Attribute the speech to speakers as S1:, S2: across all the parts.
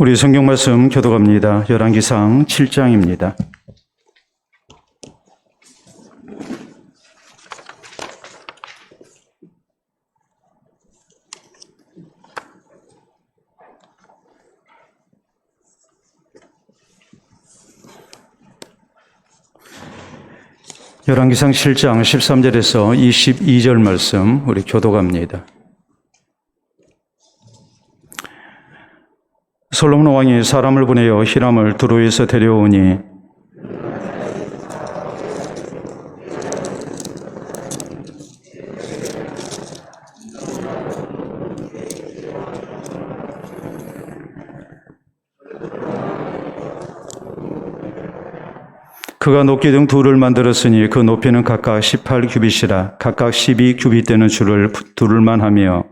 S1: 우리 성경 말씀 교독합니다. 열왕기상 7장입니다. 열왕기상 7장 13절에서 22절 말씀 우리 교독합니다. 솔로몬 왕이 사람을 보내어 히람을 두로에서 데려오니 그가 녹기둥 둘을 만들었으니 그 높이는 각각 18규빗이라 각각 12규빗 되는 줄을 두를만 하며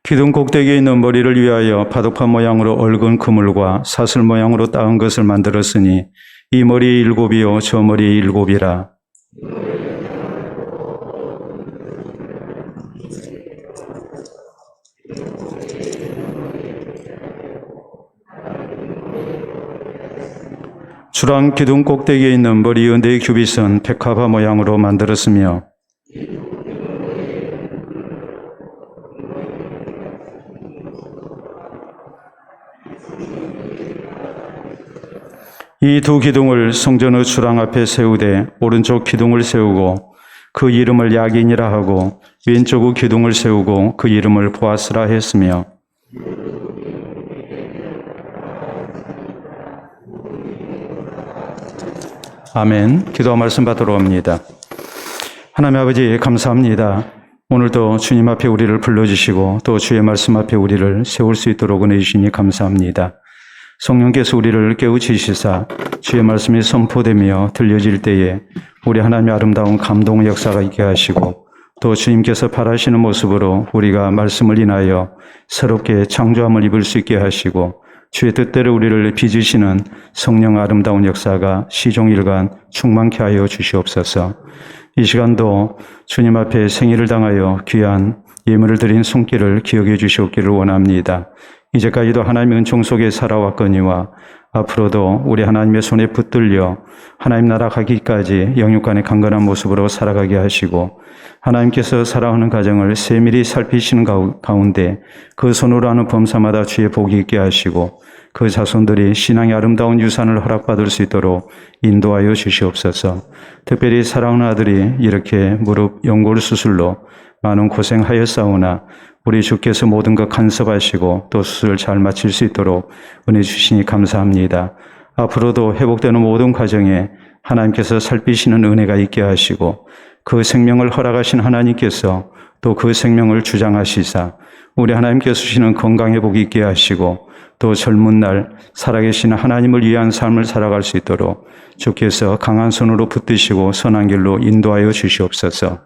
S1: 기둥 꼭대기에 있는 머리를 위하여 바둑판 모양으로 얽은 그물과 사슬 모양으로 따은 것을 만들었으니 이 머리의 7이요 저 머리의 7이라. 주랑 기둥 꼭대기에 있는 머리의 4규빗은 백합화 모양으로 만들었으며 이 두 기둥을 성전의 주랑 앞에 세우되 오른쪽 기둥을 세우고 그 이름을 야긴이라 하고 왼쪽의 기둥을 세우고 그 이름을 보아스라 했으며 아멘. 기도와 말씀 받도록 합니다. 하나님 아버지 감사합니다. 오늘도 주님 앞에 우리를 불러주시고 또 주의 말씀 앞에 우리를 세울 수 있도록 은혜 주시니 감사합니다. 성령께서 우리를 깨우치시사 주의 말씀이 선포되며 들려질 때에 우리 하나님의 아름다운 감동의 역사가 있게 하시고 또 주님께서 바라시는 모습으로 우리가 말씀을 인하여 새롭게 창조함을 입을 수 있게 하시고 주의 뜻대로 우리를 빚으시는 성령 아름다운 역사가 시종일관 충만케 하여 주시옵소서. 이 시간도 주님 앞에 생일을 당하여 귀한 예물을 드린 손길을 기억해 주시옵기를 원합니다. 이제까지도 하나님의 은총 속에 살아왔거니와 앞으로도 우리 하나님의 손에 붙들려 하나님 나라 가기까지 영육간의 강건한 모습으로 살아가게 하시고 하나님께서 살아가는 가정을 세밀히 살피시는 가운데 그 손으로 하는 범사마다 주의 복이 있게 하시고 그 자손들이 신앙의 아름다운 유산을 허락받을 수 있도록 인도하여 주시옵소서. 특별히 사랑하는 아들이 이렇게 무릎 연골 수술로 많은 고생하였사오나 우리 주께서 모든 것 간섭하시고 또 수술을 잘 마칠 수 있도록 은혜 주시니 감사합니다. 앞으로도 회복되는 모든 과정에 하나님께서 살피시는 은혜가 있게 하시고 그 생명을 허락하신 하나님께서 또 그 생명을 주장하시사 우리 하나님께서 주시는 건강 회복이 있게 하시고 또 젊은 날 살아계신 하나님을 위한 삶을 살아갈 수 있도록 주께서 강한 손으로 붙드시고 선한 길로 인도하여 주시옵소서.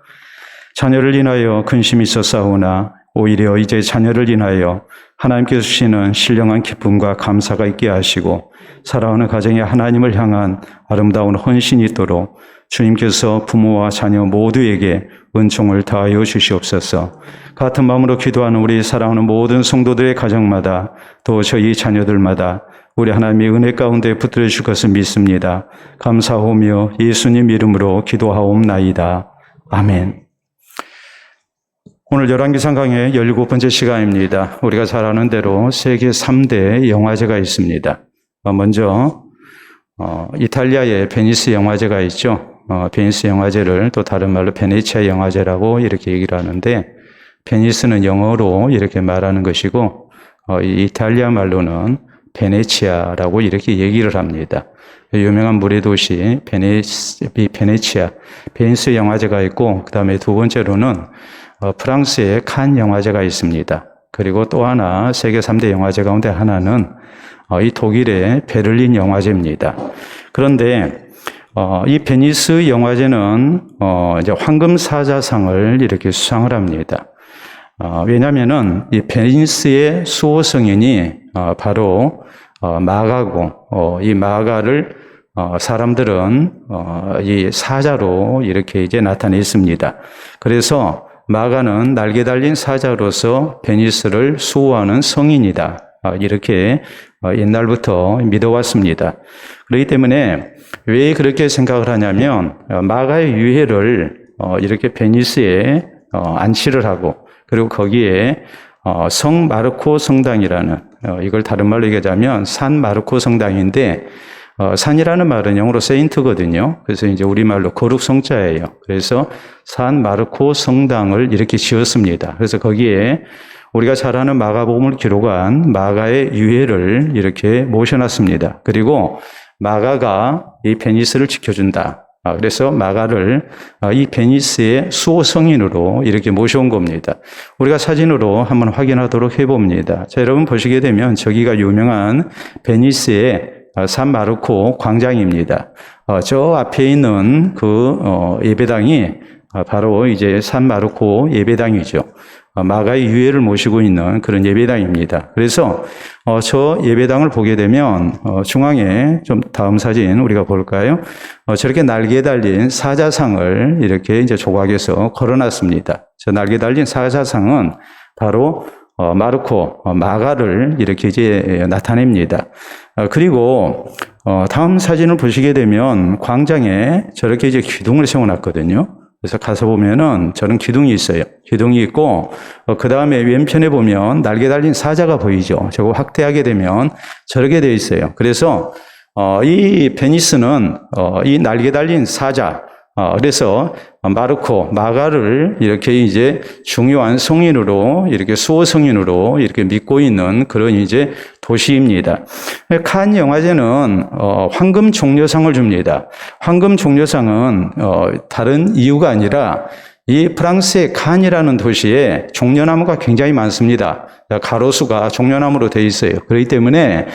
S1: 자녀를 인하여 근심이 있었사오나 오히려 이제 자녀를 인하여 하나님께서 주시는 신령한 기쁨과 감사가 있게 하시고 살아가는 가정에 하나님을 향한 아름다운 헌신이 있도록 주님께서 부모와 자녀 모두에게 은총을 다하여 주시옵소서. 같은 마음으로 기도하는 우리 사랑하는 모든 성도들의 가정마다 또 저희 자녀들마다 우리 하나님의 은혜 가운데 붙들어 주실 것을 믿습니다. 감사하오며 예수님 이름으로 기도하옵나이다. 아멘. 오늘 열왕기상 강의 17번째 시간입니다. 우리가 잘 아는 대로 세계 3대 영화제가 있습니다. 먼저 이탈리아의 베니스 영화제가 있죠. 베니스 영화제를 또 다른 말로 베네치아 영화제라고 이렇게 얘기를 하는데 베니스는 영어로 이렇게 말하는 것이고 이탈리아 말로는 베네치아라고 이렇게 얘기를 합니다. 유명한 물의 도시 베네치아, 베니스 영화제가 있고 그 다음에 두 번째로는 프랑스의 칸 영화제가 있습니다. 그리고 또 하나 세계 3대 영화제 가운데 하나는 이 독일의 베를린 영화제입니다. 그런데 이 베니스 영화제는 이제 황금사자상을 이렇게 수상을 합니다. 왜냐하면은 이 베니스의 수호 성인이 바로 마가고 이 마가를 사람들은 이 사자로 이렇게 이제 나타냈습니다. 그래서 마가는 날개 달린 사자로서 베니스를 수호하는 성인이다. 이렇게 옛날부터 믿어왔습니다. 그렇기 때문에 왜 그렇게 생각을 하냐면 마가의 유해를 이렇게 베니스에 안치를 하고 그리고 거기에 성 마르코 성당이라는 이걸 다른 말로 얘기하자면 산 마르코 성당인데 산이라는 말은 영어로 세인트거든요. 그래서 이제 우리말로 거룩 성자예요. 그래서 산 마르코 성당을 이렇게 지었습니다. 그래서 거기에 우리가 잘 아는 마가복음을 기록한 마가의 유해를 이렇게 모셔놨습니다. 그리고 마가가 이 베니스를 지켜준다. 그래서 마가를 이 베니스의 수호 성인으로 이렇게 모셔온 겁니다. 우리가 사진으로 한번 확인하도록 해봅니다. 자, 여러분 보시게 되면 저기가 유명한 베니스의 산 마르코 광장입니다. 저 앞에 있는 그 예배당이 바로 이제 산 마르코 예배당이죠. 마가의 유해를 모시고 있는 그런 예배당입니다. 그래서 저 예배당을 보게 되면 중앙에 좀 다음 사진 우리가 볼까요? 저렇게 날개 달린 사자상을 이렇게 이제 조각에서 걸어놨습니다. 저 날개 달린 사자상은 바로 마르코, 마가를 이렇게 이제 나타냅니다. 그리고 다음 사진을 보시게 되면 광장에 저렇게 이제 기둥을 세워놨거든요. 그래서 가서 보면은 저런 기둥이 있어요. 기둥이 있고 그 다음에 왼편에 보면 날개 달린 사자가 보이죠. 저거 확대하게 되면 저렇게 되어 있어요. 그래서 이 베니스는 이 날개 달린 사자, 그래서 마르코, 마가를 이렇게 이제 중요한 성인으로 이렇게 수호 성인으로 이렇게 믿고 있는 그런 이제 도시입니다. 칸 영화제는 황금 종려상을 줍니다. 황금 종려상은 다른 이유가 아니라 이 프랑스의 칸이라는 도시에 종려나무가 굉장히 많습니다. 가로수가 종려나무로 되어 있어요. 그렇기 때문에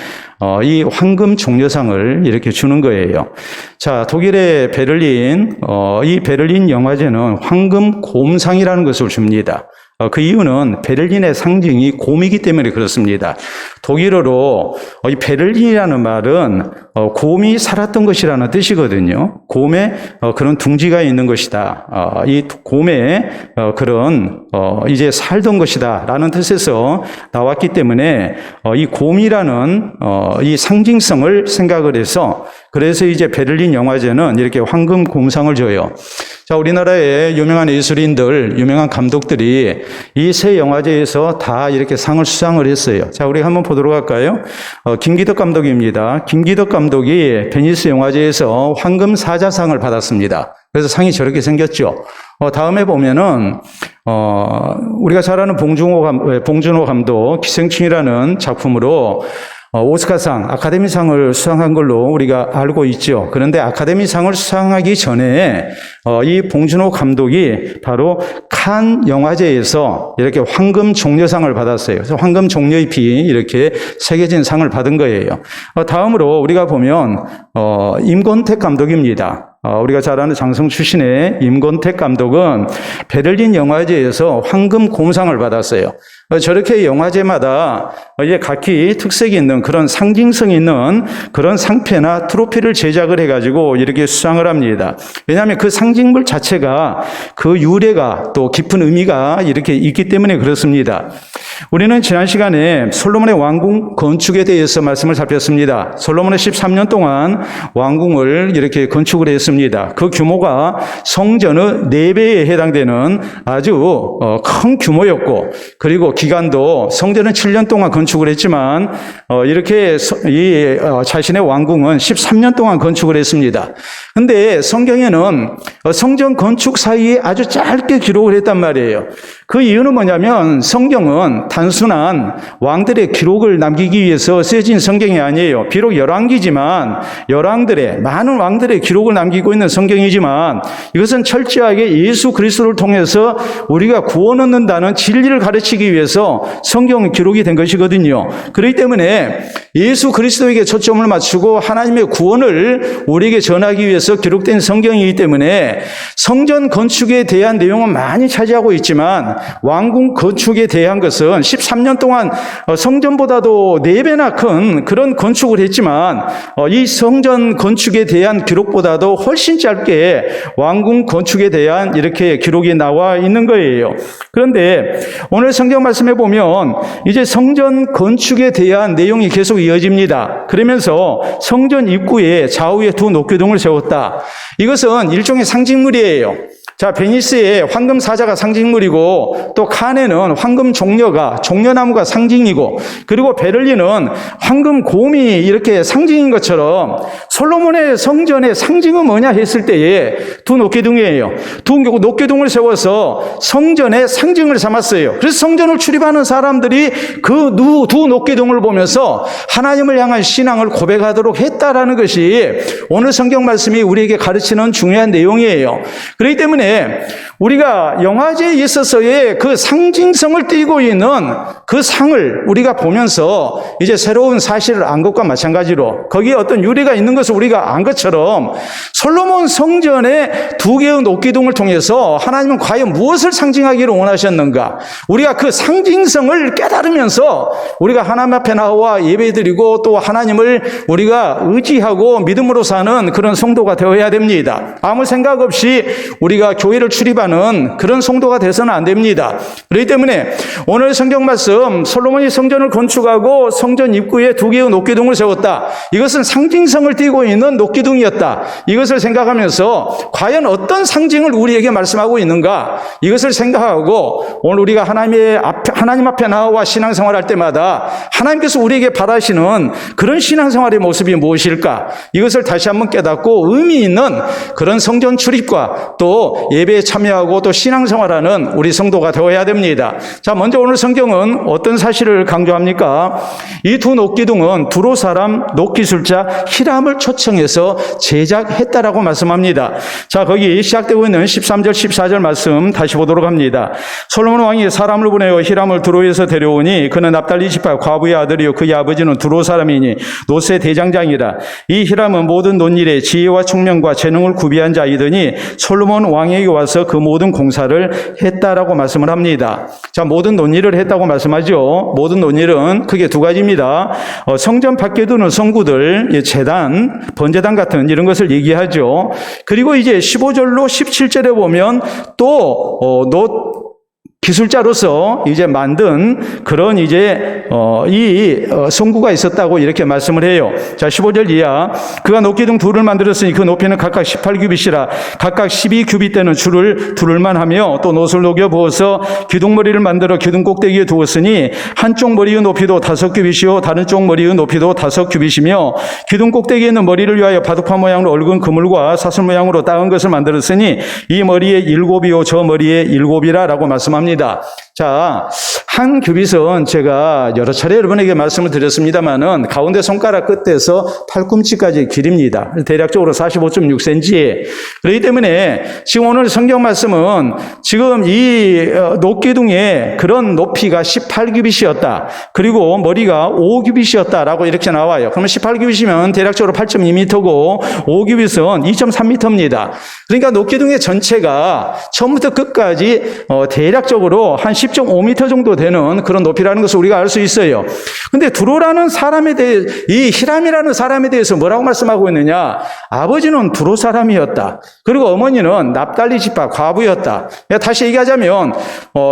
S1: 이 황금 종려상을 이렇게 주는 거예요. 자, 독일의 베를린, 이 베를린 영화제는 황금 곰상이라는 것을 줍니다. 그 이유는 베를린의 상징이 곰이기 때문에 그렇습니다. 독일어로 이 베를린이라는 말은 곰이 살았던 것이라는 뜻이거든요. 곰에 그런 둥지가 있는 것이다. 이 곰에 그런 이제 살던 것이다 라는 뜻에서 나왔기 때문에 이 곰이라는 이 상징성을 생각을 해서 그래서 이제 베를린 영화제는 이렇게 황금 곰상을 줘요. 자, 우리나라의 유명한 예술인들, 유명한 감독들이 이 세 영화제에서 다 이렇게 상을 수상을 했어요. 자, 우리 한번 보도록 할까요? 김기덕 감독입니다. 김기덕 감독이 베니스 영화제에서 황금 사자상을 받았습니다. 그래서 상이 저렇게 생겼죠. 다음에 보면은 우리가 잘 아는 봉준호 감독 기생충이라는 작품으로 오스카상, 아카데미상을 수상한 걸로 우리가 알고 있죠. 그런데 아카데미상을 수상하기 전에 이 봉준호 감독이 바로 칸 영화제에서 이렇게 황금 종려상을 받았어요. 그래서 황금 종려잎이 이렇게 새겨진 상을 받은 거예요. 다음으로 우리가 보면 임권택 감독입니다. 우리가 잘 아는 장성 출신의 임권택 감독은 베를린 영화제에서 황금 곰상을 받았어요. 저렇게 영화제마다 이제 각기 특색이 있는 그런 상징성이 있는 그런 상패나 트로피를 제작을 해가지고 이렇게 수상을 합니다. 왜냐하면 그 상징물 자체가 그 유래가 또 깊은 의미가 이렇게 있기 때문에 그렇습니다. 우리는 지난 시간에 솔로몬의 왕궁 건축에 대해서 말씀을 살폈습니다. 솔로몬은 13년 동안 왕궁을 이렇게 건축을 했습니다. 그 규모가 성전의 4배에 해당되는 아주 큰 규모였고, 그리고 기간도 성전은 7년 동안 건축을 했지만 이렇게 이 자신의 왕궁은 13년 동안 건축을 했습니다. 근데 성경에는 성전 건축 사이에 아주 짧게 기록을 했단 말이에요. 그 이유는 뭐냐면 성경은 단순한 왕들의 기록을 남기기 위해서 쓰여진 성경이 아니에요. 비록 열왕기지만 많은 왕들의 기록을 남기고 있는 성경이지만 이것은 철저하게 예수 그리스도를 통해서 우리가 구원 얻는다는 진리를 가르치기 위해서 성경 기록이 된 것이거든요. 그렇기 때문에 예수 그리스도에게 초점을 맞추고 하나님의 구원을 우리에게 전하기 위해서 기록된 성경이기 때문에 성전 건축에 대한 내용은 많이 차지하고 있지만 왕궁 건축에 대한 것은 솔로몬은 13년 동안 성전보다도 4배나 큰 그런 건축을 했지만 이 성전 건축에 대한 기록보다도 훨씬 짧게 왕궁 건축에 대한 이렇게 기록이 나와 있는 거예요. 그런데 오늘 성경 말씀에 보면 이제 성전 건축에 대한 내용이 계속 이어집니다. 그러면서 성전 입구에 좌우에 두 녹기둥을 세웠다. 이것은 일종의 상징물이에요. 자, 베니스의 황금 사자가 상징물이고, 또 칸에는 황금 종려나무가 상징이고, 그리고 베를린은 황금 곰이 이렇게 상징인 것처럼 솔로몬의 성전의 상징은 뭐냐 했을 때에 두 녹기둥이에요. 두 녹기둥을 세워서 성전의 상징을 삼았어요. 그래서 성전을 출입하는 사람들이 그 두 녹기둥을 보면서 하나님을 향한 신앙을 고백하도록 했다라는 것이 오늘 성경 말씀이 우리에게 가르치는 중요한 내용이에요. 그렇기 때문에 우리가 영화제에 있어서의 그 상징성을 띠고 있는 그 상을 우리가 보면서 이제 새로운 사실을 안 것과 마찬가지로 거기에 어떤 유래가 있는 것을 우리가 안 것처럼 솔로몬 성전의 두 개의 녹기둥을 통해서 하나님은 과연 무엇을 상징하기를 원하셨는가? 우리가 그 상징성을 깨달으면서 우리가 하나님 앞에 나와 예배드리고 또 하나님을 우리가 의지하고 믿음으로 사는 그런 성도가 되어야 됩니다. 아무 생각 없이 우리가 교회를 출입하는 그런 성도가 돼서는 안 됩니다. 그렇기 때문에 오늘 성경 말씀 솔로몬이 성전을 건축하고 성전 입구에 두 개의 녹기둥을 세웠다. 이것은 상징성을 띠고 있는 녹기둥이었다. 이것을 생각하면서 과연 어떤 상징을 우리에게 말씀하고 있는가? 이것을 생각하고 오늘 우리가 하나님 앞에 나와 신앙생활할 때마다 하나님께서 우리에게 바라시는 그런 신앙생활의 모습이 무엇일까? 이것을 다시 한번 깨닫고 의미 있는 그런 성전 출입과 또 예배에 참여하고 또 신앙생활하는 우리 성도가 되어야 됩니다. 자, 먼저 오늘 성경은 어떤 사실을 강조합니까? 이 두 녹기둥은 두로 사람 녹기술자 히람을 초청해서 제작했다라고 말씀합니다. 자, 거기 시작되고 있는 13절 14절 말씀 다시 보도록 합니다. 솔로몬 왕이 사람을 보내어 히람을 두로에서 데려오니 그는 납달리 지파 과부의 아들이요 그의 아버지는 두로 사람이니 노세 대장장이라. 이 히람은 모든 논일에 지혜와 총명과 재능을 구비한 자이더니 솔로몬 왕에게 와서 그 모든 공사를 했다라고 말씀을 합니다. 자, 모든 논일을 했다고 말씀하죠. 모든 논일은 크게 두 가지입니다. 성전 밖에 두는 성구들, 제단, 번제단 같은 이런 것을 얘기하죠. 그리고 이제 15절로 17절에 보면 또 기술자로서 이제 만든 그런 이제 성구가 있었다고 이렇게 말씀을 해요. 자, 15절 이하. 그가 녹기둥 둘을 만들었으니 그 높이는 각각 18규빗이라 각각 12규빗 되는 둘을만 하며 또 노을 녹여 부어서 기둥머리를 만들어 기둥 꼭대기에 두었으니 한쪽 머리의 높이도 5규빗이요 다른 쪽 머리의 높이도 5규빗이며 기둥 꼭대기에 있는 머리를 위하여 바둑판 모양으로 얽은 그물과 사슬 모양으로 따은 것을 만들었으니 이 머리에 7이요 저 머리에 7이라 라고 말씀합니다. 자, 한 규빗은 제가 여러 차례 여러분에게 말씀을 드렸습니다만은 가운데 손가락 끝에서 팔꿈치까지 길입니다. 대략적으로 45.6cm. 그렇기 때문에 지금 오늘 성경 말씀은 지금 이 녹기둥의 그런 높이가 18규빗이었다. 그리고 머리가 5규빗이었다라고 이렇게 나와요. 그러면 18규빗이면 대략적으로 8.2m고 5규빗은 2.3m입니다. 그러니까 녹기둥의 전체가 처음부터 끝까지 대략적으로 한 10.5m 정도 되는 그런 높이라는 것을 우리가 알 수 있어요. 근데 두로라는 사람에 대해, 이 히람이라는 사람에 대해서 뭐라고 말씀하고 있느냐? 아버지는 두로 사람이었다. 그리고 어머니는 납달리 지파 과부였다. 다시 얘기하자면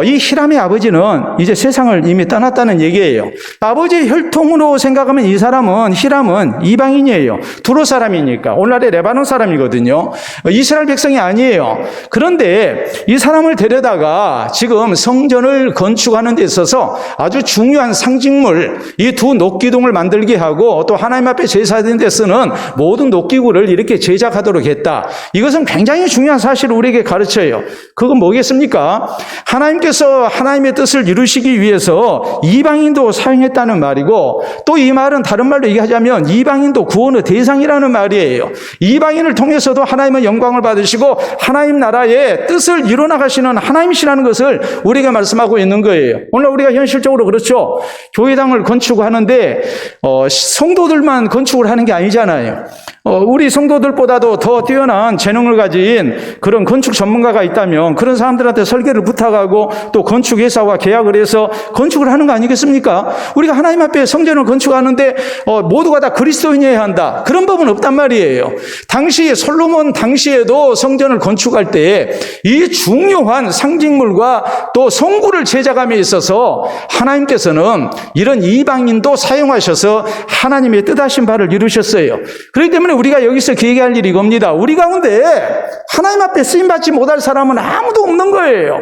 S1: 이 히람의 아버지는 이제 세상을 이미 떠났다는 얘기예요. 아버지의 혈통으로 생각하면 이 사람은 히람은 이방인이에요. 두로 사람이니까. 오늘날의 레바논 사람이거든요. 이스라엘 백성이 아니에요. 그런데 이 사람을 데려다가 지금 성전을 건축하는 데 있어서 아주 중요한 상징물, 이 두 녹기둥을 만들게 하고 또 하나님 앞에 제사드리는 데 쓰는 모든 녹기구를 이렇게 제작하도록 했다. 이것은 굉장히 중요한 사실을 우리에게 가르쳐요. 그건 뭐겠습니까? 하나님께서 하나님의 뜻을 이루시기 위해서 이방인도 사용했다는 말이고 또 이 말은 다른 말로 얘기하자면 이방인도 구원의 대상이라는 말이에요. 이방인을 통해서도 하나님은 영광을 받으시고 하나님 나라의 뜻을 이뤄나가시는 하나님이시라는 것을 우리가 말씀하고 있는 거예요. 오늘 우리가 현실적으로 그렇죠. 교회당을 건축하는데 성도들만 건축을 하는 게 아니잖아요. 우리 성도들보다도 더 뛰어난 재능을 가진 그런 건축 전문가가 있다면 그런 사람들한테 설계를 부탁하고 또 건축회사와 계약을 해서 건축을 하는 거 아니겠습니까? 우리가 하나님 앞에 성전을 건축하는데 모두가 다 그리스도인이어야 한다. 그런 법은 없단 말이에요. 당시 솔로몬 당시에도 성전을 건축할 때 이 중요한 상징물과 또 성구를 제작함에 있어서 하나님께서는 이런 이방인도 사용하셔서 하나님의 뜻하신 바를 이루셨어요. 그렇기 때문에 우리가 여기서 얘기할 일이 이겁니다. 우리 가운데 하나님 앞에 쓰임받지 못할 사람은 아무도 없는 거예요.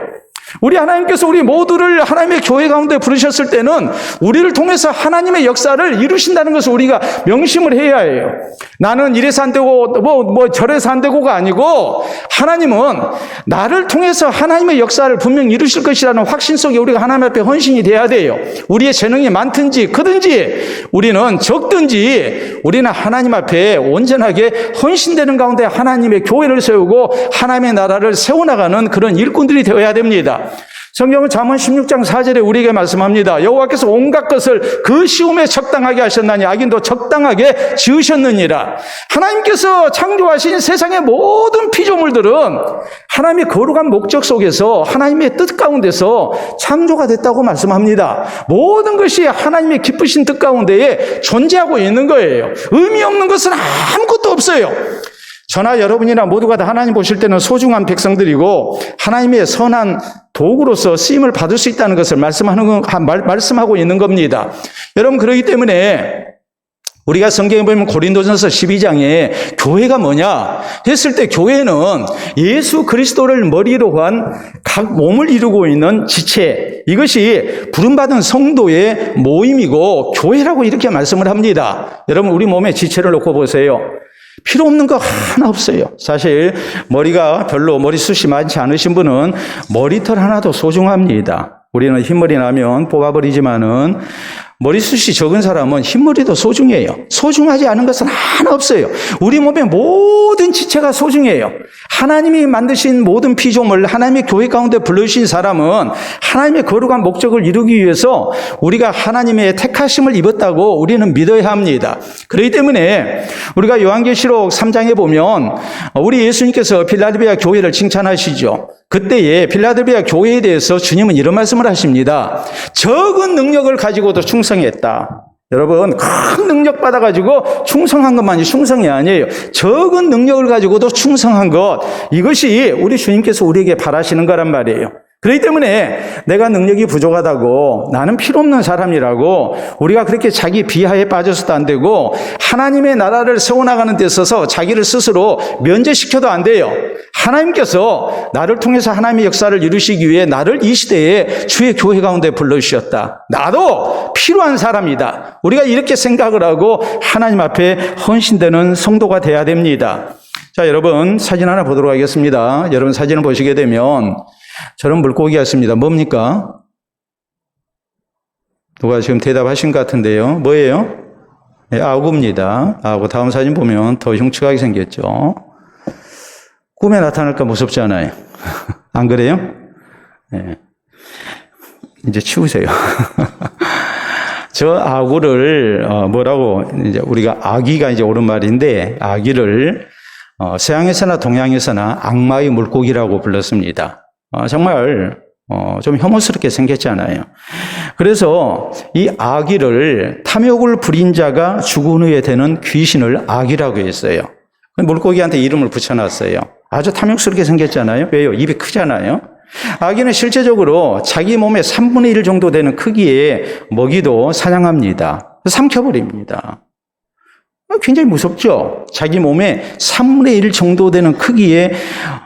S1: 우리 하나님께서 우리 모두를 하나님의 교회 가운데 부르셨을 때는 우리를 통해서 하나님의 역사를 이루신다는 것을 우리가 명심을 해야 해요. 나는 이래서 안 되고 저래서 안 되고가 아니고 하나님은 나를 통해서 하나님의 역사를 분명히 이루실 것이라는 확신 속에 우리가 하나님 앞에 헌신이 돼야 돼요. 우리의 재능이 많든지 크든지 우리는 적든지 우리는 하나님 앞에 온전하게 헌신되는 가운데 하나님의 교회를 세우고 하나님의 나라를 세워나가는 그런 일꾼들이 되어야 됩니다. 성경은 잠언 16장 4절에 우리에게 말씀합니다. 여호와께서 온갖 것을 그 시험에 적당하게 하셨나니 악인도 적당하게 지으셨느니라. 하나님께서 창조하신 세상의 모든 피조물들은 하나님의 거룩한 목적 속에서 하나님의 뜻 가운데서 창조가 됐다고 말씀합니다. 모든 것이 하나님의 기쁘신 뜻 가운데에 존재하고 있는 거예요. 의미 없는 것은 아무것도 없어요. 저나 여러분이나 모두가 다 하나님 보실 때는 소중한 백성들이고 하나님의 선한 도구로서 쓰임을 받을 수 있다는 것을 말씀하고 있는 겁니다. 여러분, 그렇기 때문에 우리가 성경에 보면 고린도전서 12장에 교회가 뭐냐 했을 때 교회는 예수 그리스도를 머리로 한 각 몸을 이루고 있는 지체, 이것이 부름받은 성도의 모임이고 교회라고 이렇게 말씀을 합니다. 여러분, 우리 몸에 지체를 놓고 보세요. 필요 없는 거 하나 없어요. 사실 머리가 별로 머리숱이 많지 않으신 분은 머리털 하나도 소중합니다. 우리는 흰머리 나면 뽑아버리지만은 머리숱이 적은 사람은 흰머리도 소중해요. 소중하지 않은 것은 하나 없어요. 우리 몸의 모든 지체가 소중해요. 하나님이 만드신 모든 피조물, 하나님의 교회 가운데 불러주신 사람은 하나님의 거룩한 목적을 이루기 위해서 우리가 하나님의 택하심을 입었다고 우리는 믿어야 합니다. 그렇기 때문에 우리가 요한계시록 3장에 보면 우리 예수님께서 필라델피아 교회를 칭찬하시죠. 그때에 필라델피아 교회에 대해서 주님은 이런 말씀을 하십니다. 적은 능력을 가지고도 충성했다. 여러분, 큰 능력 받아가지고 충성한 것만이 충성이 아니에요. 적은 능력을 가지고도 충성한 것, 이것이 우리 주님께서 우리에게 바라시는 거란 말이에요. 그렇기 때문에 내가 능력이 부족하다고 나는 필요 없는 사람이라고 우리가 그렇게 자기 비하에 빠져서도 안 되고 하나님의 나라를 세워나가는 데 있어서 자기를 스스로 면제시켜도 안 돼요. 하나님께서 나를 통해서 하나님의 역사를 이루시기 위해 나를 이 시대에 주의 교회 가운데 불러주셨다. 나도 필요한 사람이다. 우리가 이렇게 생각을 하고 하나님 앞에 헌신되는 성도가 돼야 됩니다. 자, 여러분 사진 하나 보도록 하겠습니다. 여러분 사진을 보시게 되면 저런 물고기였습니다. 뭡니까? 누가 지금 대답하신 것 같은데요. 뭐예요? 네, 아구입니다. 아구. 다음 사진 보면 더 흉측하게 생겼죠. 꿈에 나타날까 무섭지 않아요? 안 그래요? 네. 이제 치우세요. 저 아구를 뭐라고 이제 우리가 아기가 이제 옳은 말인데 아기를 서양에서나 동양에서나 악마의 물고기라고 불렀습니다. 정말 좀 혐오스럽게 생겼잖아요. 그래서 이 아기를 탐욕을 부린 자가 죽은 후에 되는 귀신을 아기라고 했어요. 물고기한테 이름을 붙여놨어요. 아주 탐욕스럽게 생겼잖아요. 왜요? 입이 크잖아요. 아기는 실제적으로 자기 몸의 3분의 1 정도 되는 크기의 먹이도 사냥합니다. 삼켜버립니다. 굉장히 무섭죠? 자기 몸의 3분의 1 정도 되는 크기의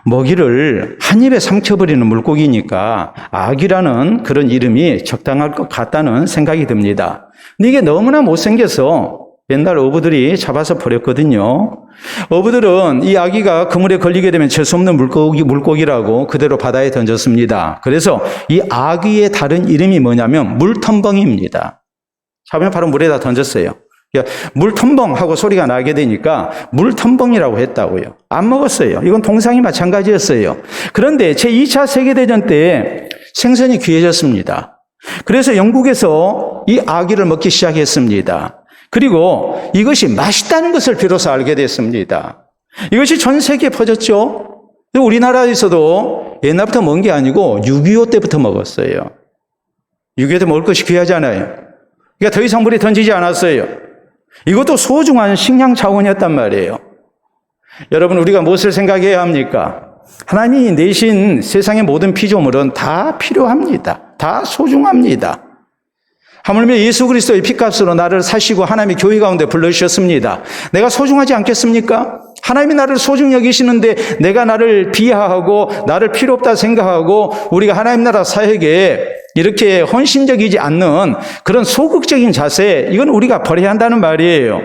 S1: 먹이를 한 입에 삼켜버리는 물고기니까 아기라는 그런 이름이 적당할 것 같다는 생각이 듭니다. 근데 이게 너무나 못생겨서 옛날 어부들이 잡아서 버렸거든요. 어부들은 이 아기가 그물에 걸리게 되면 재수없는 물고기라고 그대로 바다에 던졌습니다. 그래서 이 아기의 다른 이름이 뭐냐면 물텀벙입니다. 잡으면 바로 물에다 던졌어요. 물텀벙 하고 소리가 나게 되니까 물텀벙이라고 했다고요. 안 먹었어요. 이건 동상이 마찬가지였어요. 그런데 제2차 세계대전 때 생선이 귀해졌습니다. 그래서 영국에서 이 아기를 먹기 시작했습니다. 그리고 이것이 맛있다는 것을 비로소 알게 됐습니다. 이것이 전 세계에 퍼졌죠. 우리나라에서도 옛날부터 먹은 게 아니고 6.25 때부터 먹었어요. 6.25 때 먹을 것이 귀하잖아요. 그러니까 더 이상 물에 던지지 않았어요. 이것도 소중한 식량 자원이었단 말이에요. 여러분, 우리가 무엇을 생각해야 합니까? 하나님이 내신 세상의 모든 피조물은 다 필요합니다. 다 소중합니다. 하물며 예수 그리스도의 피값으로 나를 사시고 하나님의 교회 가운데 불러주셨습니다. 내가 소중하지 않겠습니까? 하나님이 나를 소중히 여기시는데 내가 나를 비하하고 나를 필요 없다 생각하고 우리가 하나님 나라 사역에 이렇게 헌신적이지 않는 그런 소극적인 자세, 이건 우리가 버려야 한다는 말이에요.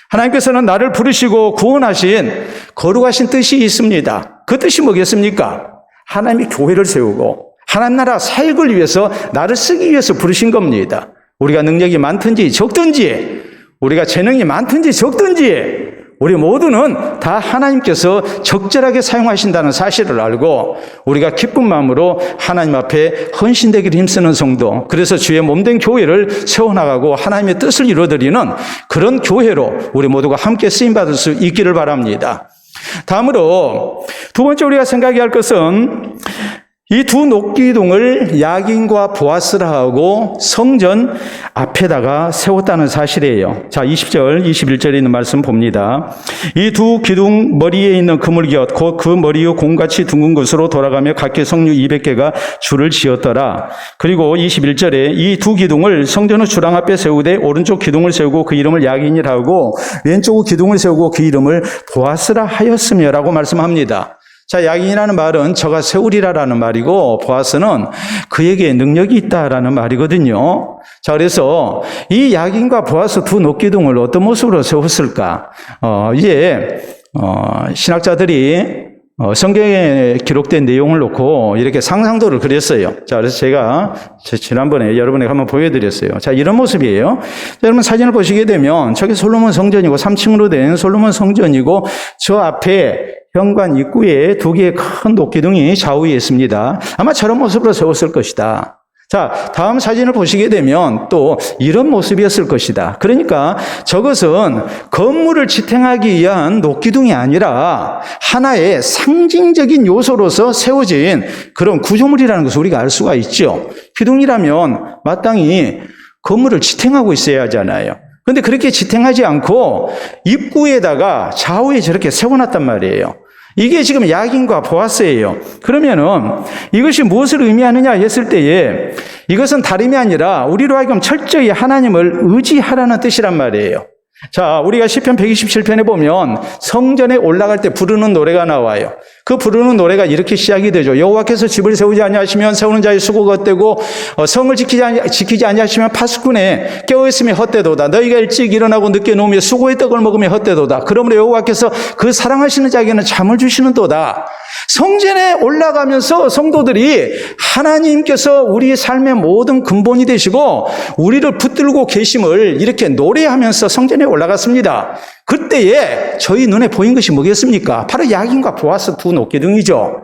S1: 하나님께서는 나를 부르시고 구원하신 거룩하신 뜻이 있습니다. 그 뜻이 뭐겠습니까? 하나님이 교회를 세우고 하나님 나라 사역을 위해서 나를 쓰기 위해서 부르신 겁니다. 우리가 능력이 많든지 적든지, 우리가 재능이 많든지 적든지, 우리 모두는 다 하나님께서 적절하게 사용하신다는 사실을 알고 우리가 기쁜 마음으로 하나님 앞에 헌신되기를 힘쓰는 성도, 그래서 주의 몸된 교회를 세워나가고 하나님의 뜻을 이루어드리는 그런 교회로 우리 모두가 함께 쓰임받을 수 있기를 바랍니다. 다음으로 두 번째 우리가 생각해야 할 것은 이 두 녹기둥을 야긴과 보아스라 하고 성전 앞에다가 세웠다는 사실이에요. 자, 20절, 21절에 있는 말씀 봅니다. 이 두 기둥 머리에 있는 그물기엇 곧 그 머리의 공같이 둥근 것으로 돌아가며 각기 성류 200개가 줄을 지었더라. 그리고 21절에 이 두 기둥을 성전의 주랑 앞에 세우되 오른쪽 기둥을 세우고 그 이름을 야긴이라 하고 왼쪽 기둥을 세우고 그 이름을 보아스라 하였으며라고 말씀합니다. 자, 야긴이라는 말은 저가 세우리라라는 말이고 보아스는 그에게 능력이 있다라는 말이거든요. 자, 그래서 이 야긴과 보아스 두 녹기둥을 어떤 모습으로 세웠을까? 신학자들이 성경에 기록된 내용을 놓고 이렇게 상상도를 그렸어요. 자, 그래서 제가 지난번에 여러분에게 한번 보여드렸어요. 자, 이런 모습이에요. 자, 여러분 사진을 보시게 되면 저게 솔로몬 성전이고 3층으로 된 솔로몬 성전이고 저 앞에 현관 입구에 두 개의 큰 녹기둥이 좌우에 있습니다. 아마 저런 모습으로 세웠을 것이다. 자, 다음 사진을 보시게 되면 또 이런 모습이었을 것이다. 그러니까 저것은 건물을 지탱하기 위한 녹기둥이 아니라 하나의 상징적인 요소로서 세워진 그런 구조물이라는 것을 우리가 알 수가 있죠. 기둥이라면 마땅히 건물을 지탱하고 있어야 하잖아요. 그런데 그렇게 지탱하지 않고 입구에다가 좌우에 저렇게 세워놨단 말이에요. 이게 지금 야긴과 보아스예요. 그러면은 이것이 무엇을 의미하느냐 했을 때에 이것은 다름이 아니라 우리로 하여금 철저히 하나님을 의지하라는 뜻이란 말이에요. 자, 우리가 시편 127편에 보면 성전에 올라갈 때 부르는 노래가 나와요. 그 부르는 노래가 이렇게 시작이 되죠. 여호와께서 집을 세우지 아니하시면 세우는 자의 수고가 헛되고 성을 지키지 아니하시면 파수꾼에 깨어있으며 헛되도다. 너희가 일찍 일어나고 늦게 누우며 수고의 떡을 먹으며 헛되도다. 그러므로 여호와께서 그 사랑하시는 자에게는 잠을 주시는도다. 성전에 올라가면서 성도들이 하나님께서 우리 삶의 모든 근본이 되시고 우리를 붙들고 계심을 이렇게 노래하면서 성전에 올라갔습니다. 그때에 저희 눈에 보인 것이 뭐겠습니까? 바로 야긴과 보아스 두 녹기둥이죠.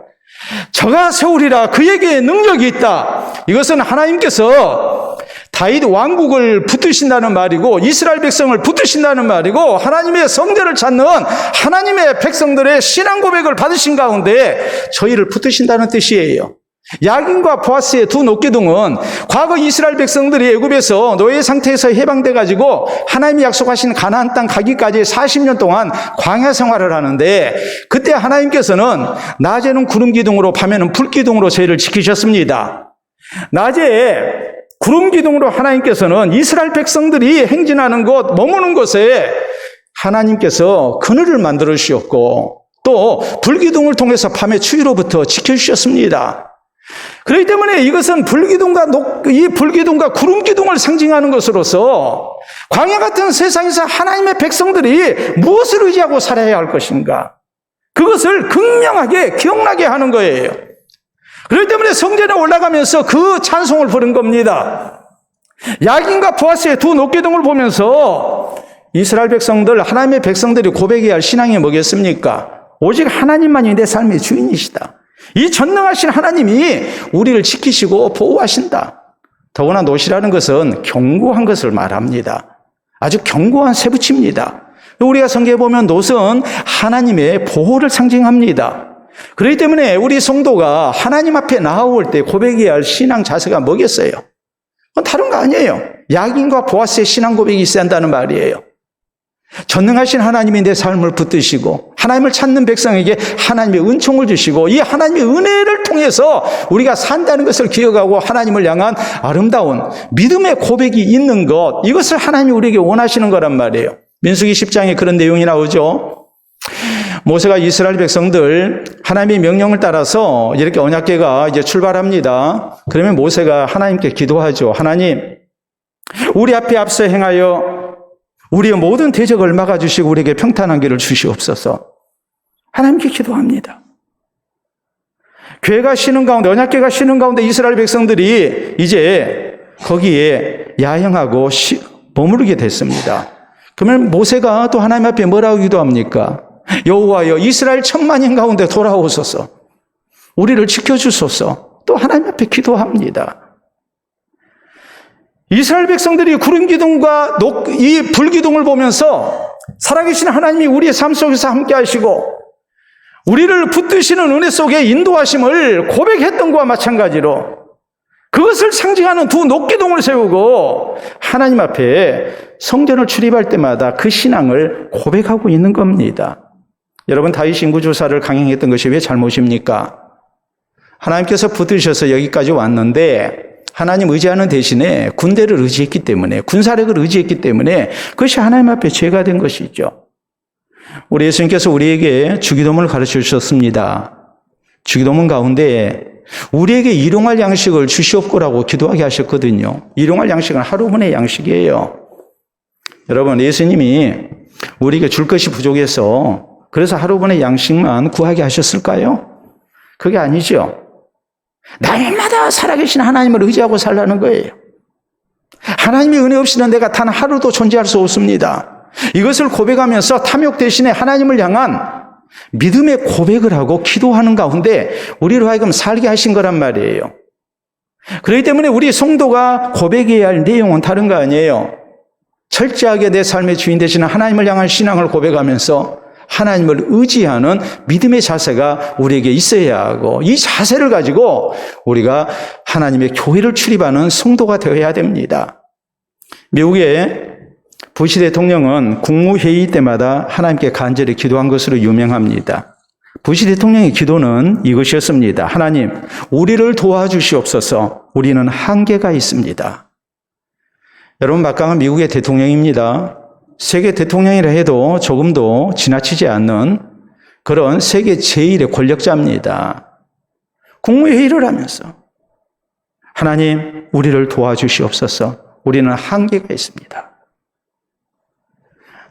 S1: 저가 세우리라, 그에게 능력이 있다. 이것은 하나님께서 다윗 왕국을 붙드신다는 말이고 이스라엘 백성을 붙드신다는 말이고 하나님의 성전을 찾는 하나님의 백성들의 신앙 고백을 받으신 가운데 저희를 붙드신다는 뜻이에요. 야긴과 보아스의 두 녹기둥은 과거 이스라엘 백성들이 애굽에서 노예 상태에서 해방돼 가지고 하나님이 약속하신 가나안 땅 가기까지 40년 동안 광야 생활을 하는데 그때 하나님께서는 낮에는 구름 기둥으로 밤에는 불 기둥으로 저희를 지키셨습니다. 낮에 구름 기둥으로 하나님께서는 이스라엘 백성들이 행진하는 곳, 머무는 곳에 하나님께서 그늘을 만들어 주셨고 또 불기둥을 통해서 밤의 추위로부터 지켜주셨습니다. 그렇기 때문에 이것은 이 불기둥과 구름기둥을 상징하는 것으로서 광야 같은 세상에서 하나님의 백성들이 무엇을 의지하고 살아야 할 것인가, 그것을 극명하게 기억나게 하는 거예요. 그렇기 때문에 성전에 올라가면서 그 찬송을 부른 겁니다. 야긴과 보아스의 두 녹기둥을 보면서 이스라엘 백성들, 하나님의 백성들이 고백해야 할 신앙이 뭐겠습니까? 오직 하나님만이 내 삶의 주인이시다. 이 전능하신 하나님이 우리를 지키시고 보호하신다. 더구나 노시라는 것은 견고한 것을 말합니다.
S2: 아주 견고한 쇠붙입니다. 우리가 성경에 보면 놋은 하나님의 보호를 상징합니다. 그렇기 때문에 우리 성도가 하나님 앞에 나아올 때 고백해야 할 신앙 자세가 뭐겠어요? 그건 다른 거 아니에요. 야긴과 보아스의 신앙 고백이 있어야 한다는 말이에요. 전능하신 하나님이 내 삶을 붙드시고 하나님을 찾는 백성에게 하나님의 은총을 주시고 이 하나님의 은혜를 통해서 우리가 산다는 것을 기억하고 하나님을 향한 아름다운 믿음의 고백이 있는 것, 이것을 하나님이 우리에게 원하시는 거란 말이에요. 민수기 10장에 그런 내용이 나오죠. 모세가 이스라엘 백성들 하나님의 명령을 따라서 이렇게 언약궤가 이제 출발합니다. 그러면 모세가 하나님께 기도하죠. 하나님, 우리 앞에 앞서 행하여 우리의 모든 대적을 막아주시고 우리에게 평탄한 길을 주시옵소서. 하나님께 기도합니다. 궤가 쉬는 가운데, 언약궤가 쉬는 가운데 이스라엘 백성들이 이제 거기에 야영하고 머무르게 됐습니다. 그러면 모세가 또 하나님 앞에 뭐라고 기도합니까? 여호와여, 이스라엘 10,000명 가운데 돌아오소서. 우리를 지켜주소서. 또 하나님 앞에 기도합니다. 이스라엘 백성들이 구름 기둥과 이 불 기둥을 보면서 살아계신 하나님이 우리의 삶 속에서 함께 하시고 우리를 붙드시는 은혜 속에 인도하심을 고백했던 것과 마찬가지로 그것을 상징하는 두 녹기둥을 세우고 하나님 앞에 성전을 출입할 때마다 그 신앙을 고백하고 있는 겁니다. 여러분, 다윗 인구조사를 강행했던 것이 왜 잘못입니까? 하나님께서 붙드셔서 여기까지 왔는데 하나님 의지하는 대신에 군대를 의지했기 때문에, 군사력을 의지했기 때문에 그것이 하나님 앞에 죄가 된 것이죠. 우리 예수님께서 우리에게 주기도문을 가르쳐 주셨습니다. 주기도문 가운데 우리에게 일용할 양식을 주시옵고라고 기도하게 하셨거든요. 일용할 양식은 하루분의 양식이에요. 여러분, 예수님이 우리에게 줄 것이 부족해서 그래서 하루분의 양식만 구하게 하셨을까요? 그게 아니죠. 날마다 살아계신 하나님을 의지하고 살라는 거예요. 하나님의 은혜 없이는 내가 단 하루도 존재할 수 없습니다. 이것을 고백하면서 탐욕 대신에 하나님을 향한 믿음의 고백을 하고 기도하는 가운데 우리로 하여금 살게 하신 거란 말이에요. 그렇기 때문에 우리 성도가 고백해야 할 내용은 다른 거 아니에요. 철저하게 내 삶의 주인 되시는 하나님을 향한 신앙을 고백하면서 하나님을 의지하는 믿음의 자세가 우리에게 있어야 하고 이 자세를 가지고 우리가 하나님의 교회를 출입하는 성도가 되어야 됩니다. 미국의 부시 대통령은 국무회의 때마다 하나님께 간절히 기도한 것으로 유명합니다. 부시 대통령의 기도는 이것이었습니다. 하나님, 우리를 도와주시옵소서. 우리는 한계가 있습니다. 여러분, 막강한 미국의 대통령입니다. 세계 대통령이라 해도 조금도 지나치지 않는 그런 세계 제1의 권력자입니다. 국무회의를 하면서 하나님, 우리를 도와주시옵소서. 우리는 한계가 있습니다.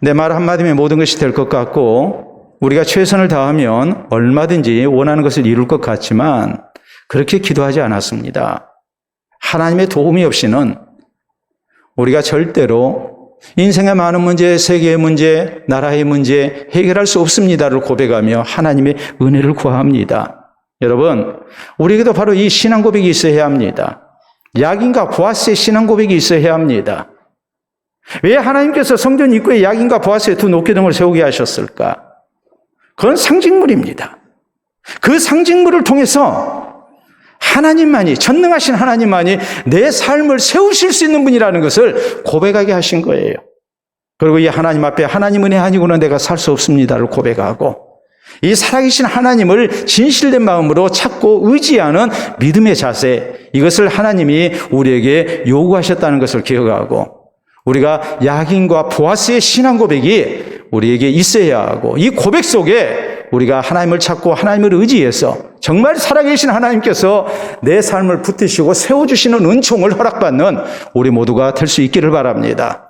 S2: 내 말 한마디면 모든 것이 될 것 같고 우리가 최선을 다하면 얼마든지 원하는 것을 이룰 것 같지만 그렇게 기도하지 않았습니다. 하나님의 도움이 없이는 우리가 절대로 인생의 많은 문제, 세계의 문제, 나라의 문제 해결할 수 없습니다를 고백하며 하나님의 은혜를 구합니다. 여러분, 우리에게도 바로 이 신앙 고백이 있어야 합니다. 야긴과 보아스의 신앙 고백이 있어야 합니다. 왜 하나님께서 성전 입구에 야긴과 보아스의 두 녹기둥을 세우게 하셨을까? 그건 상징물입니다. 그 상징물을 통해서 하나님만이, 전능하신 하나님만이 내 삶을 세우실 수 있는 분이라는 것을 고백하게 하신 거예요. 그리고 이 하나님 앞에 하나님 은혜 아니고는 내가 살 수 없습니다를 고백하고 이 살아계신 하나님을 진실된 마음으로 찾고 의지하는 믿음의 자세, 이것을 하나님이 우리에게 요구하셨다는 것을 기억하고 우리가 야긴과 보아스의 신앙 고백이 우리에게 있어야 하고 이 고백 속에 우리가 하나님을 찾고 하나님을 의지해서 정말 살아계신 하나님께서 내 삶을 붙드시고 세워주시는 은총을 허락받는 우리 모두가 될 수 있기를 바랍니다.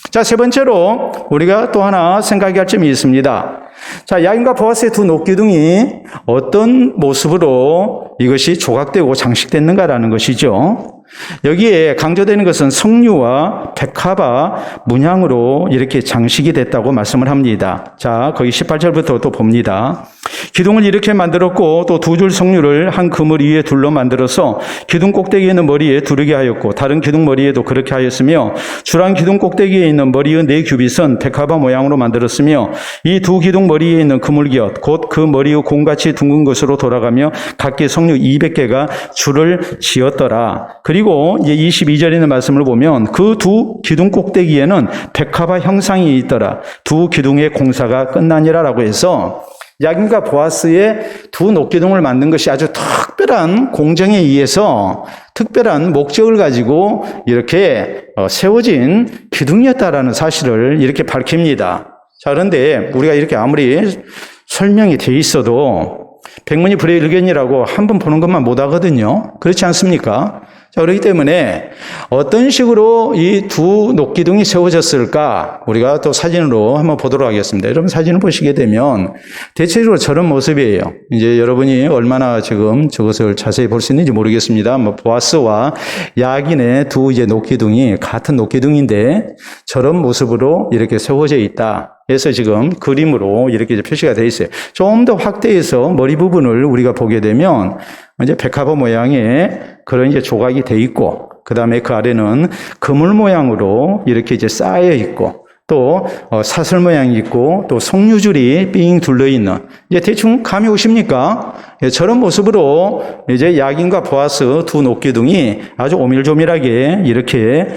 S2: 자, 세 번째로 우리가 또 하나 생각해야 할 점이 있습니다. 자, 야긴과 보아스의 두 녹기둥이 어떤 모습으로 이것이 조각되고 장식됐는가라는 것이죠. 여기에 강조되는 것은 석류와 백합화 문양으로 이렇게 장식이 됐다고 말씀을 합니다. 자, 거기 18절부터 또 봅니다. 기둥을 이렇게 만들었고 또 두 줄 석류를 한 그물 위에 둘러 만들어서 기둥 꼭대기에 있는 머리에 두르게 하였고 다른 기둥 머리에도 그렇게 하였으며 주랑 기둥 꼭대기에 있는 머리의 네 규빗은 백합화 모양으로 만들었으며 이 두 기둥 머리에 있는 그물기엇 곧 그 머리의 공같이 둥근 것으로 돌아가며 각기 석류 200개가 줄을 지었더라. 그리고 이제 22절에 있는 말씀을 보면 그 두 기둥 꼭대기에는 백합화 형상이 있더라. 두 기둥의 공사가 끝나니라라고 해서 야긴과 보아스의 두 녹기둥을 만든 것이 아주 특별한 공정에 의해서 특별한 목적을 가지고 이렇게 세워진 기둥이었다라는 사실을 이렇게 밝힙니다. 자, 그런데 우리가 이렇게 아무리 설명이 돼 있어도 백문이 불여일견이라고 한 번 보는 것만 못 하거든요. 그렇지 않습니까? 자, 그렇기 때문에 어떤 식으로 이 두 녹기둥이 세워졌을까? 우리가 또 사진으로 한번 보도록 하겠습니다. 여러분 사진을 보시게 되면 대체적으로 저런 모습이에요. 이제 여러분이 얼마나 지금 저것을 자세히 볼 수 있는지 모르겠습니다. 보아스와 야긴의 두 이제 녹기둥이 같은 녹기둥인데 저런 모습으로 이렇게 세워져 있다. 그래서 지금 그림으로 이렇게 이제 표시가 되어 있어요. 좀 더 확대해서 머리 부분을 우리가 보게 되면 이제 백합화 모양의 그런 이제 조각이 돼 있고, 그 다음에 그 아래는 그물 모양으로 이렇게 이제 쌓여 있고, 또 사슬 모양이 있고, 또 석류줄이 삥 둘러 있는, 이제 대충 감이 오십니까? 저런 모습으로 이제 야긴과 보아스 두 녹기둥이 아주 오밀조밀하게 이렇게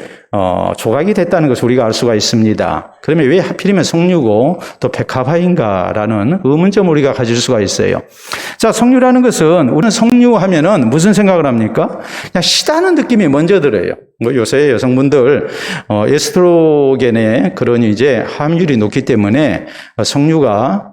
S2: 조각이 됐다는 것을 우리가 알 수가 있습니다. 그러면 왜 하필이면 석류고 또 백합화인가라는 의문점을 우리가 가질 수가 있어요. 자, 석류라는 것은 우리는 석류 하면은 무슨 생각을 합니까? 그냥 시다는 느낌이 먼저 들어요. 요새 여성분들 에스트로겐의 그런 이제 함유율이 높기 때문에 석류가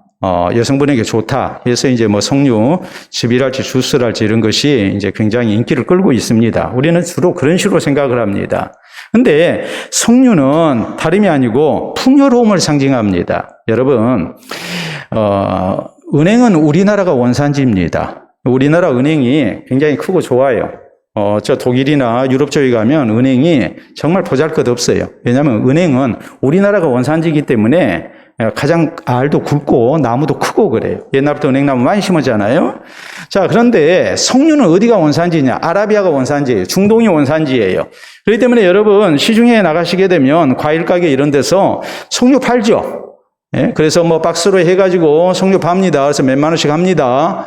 S2: 여성분에게 좋다. 그래서 이제 뭐 석류, 즙이랄지 주스랄지 이런 것이 이제 굉장히 인기를 끌고 있습니다. 우리는 주로 그런 식으로 생각을 합니다. 근데 석류는 다름이 아니고 풍요로움을 상징합니다. 여러분, 은행은 우리나라가 원산지입니다. 우리나라 은행이 굉장히 크고 좋아요. 저 독일이나 유럽 쪽에 가면 은행이 정말 보잘것없어요. 왜냐하면 은행은 우리나라가 원산지이기 때문에 가장 알도 굵고 나무도 크고 그래요. 옛날부터 은행나무 많이 심었잖아요. 자, 그런데 석류는 어디가 원산지냐? 아라비아가 원산지예요. 중동이 원산지예요. 그렇기 때문에 여러분 시중에 나가시게 되면 과일 가게 이런 데서 석류 팔죠. 예? 그래서 뭐 박스로 해가지고 석류 팝니다. 그래서 몇만 원씩 합니다.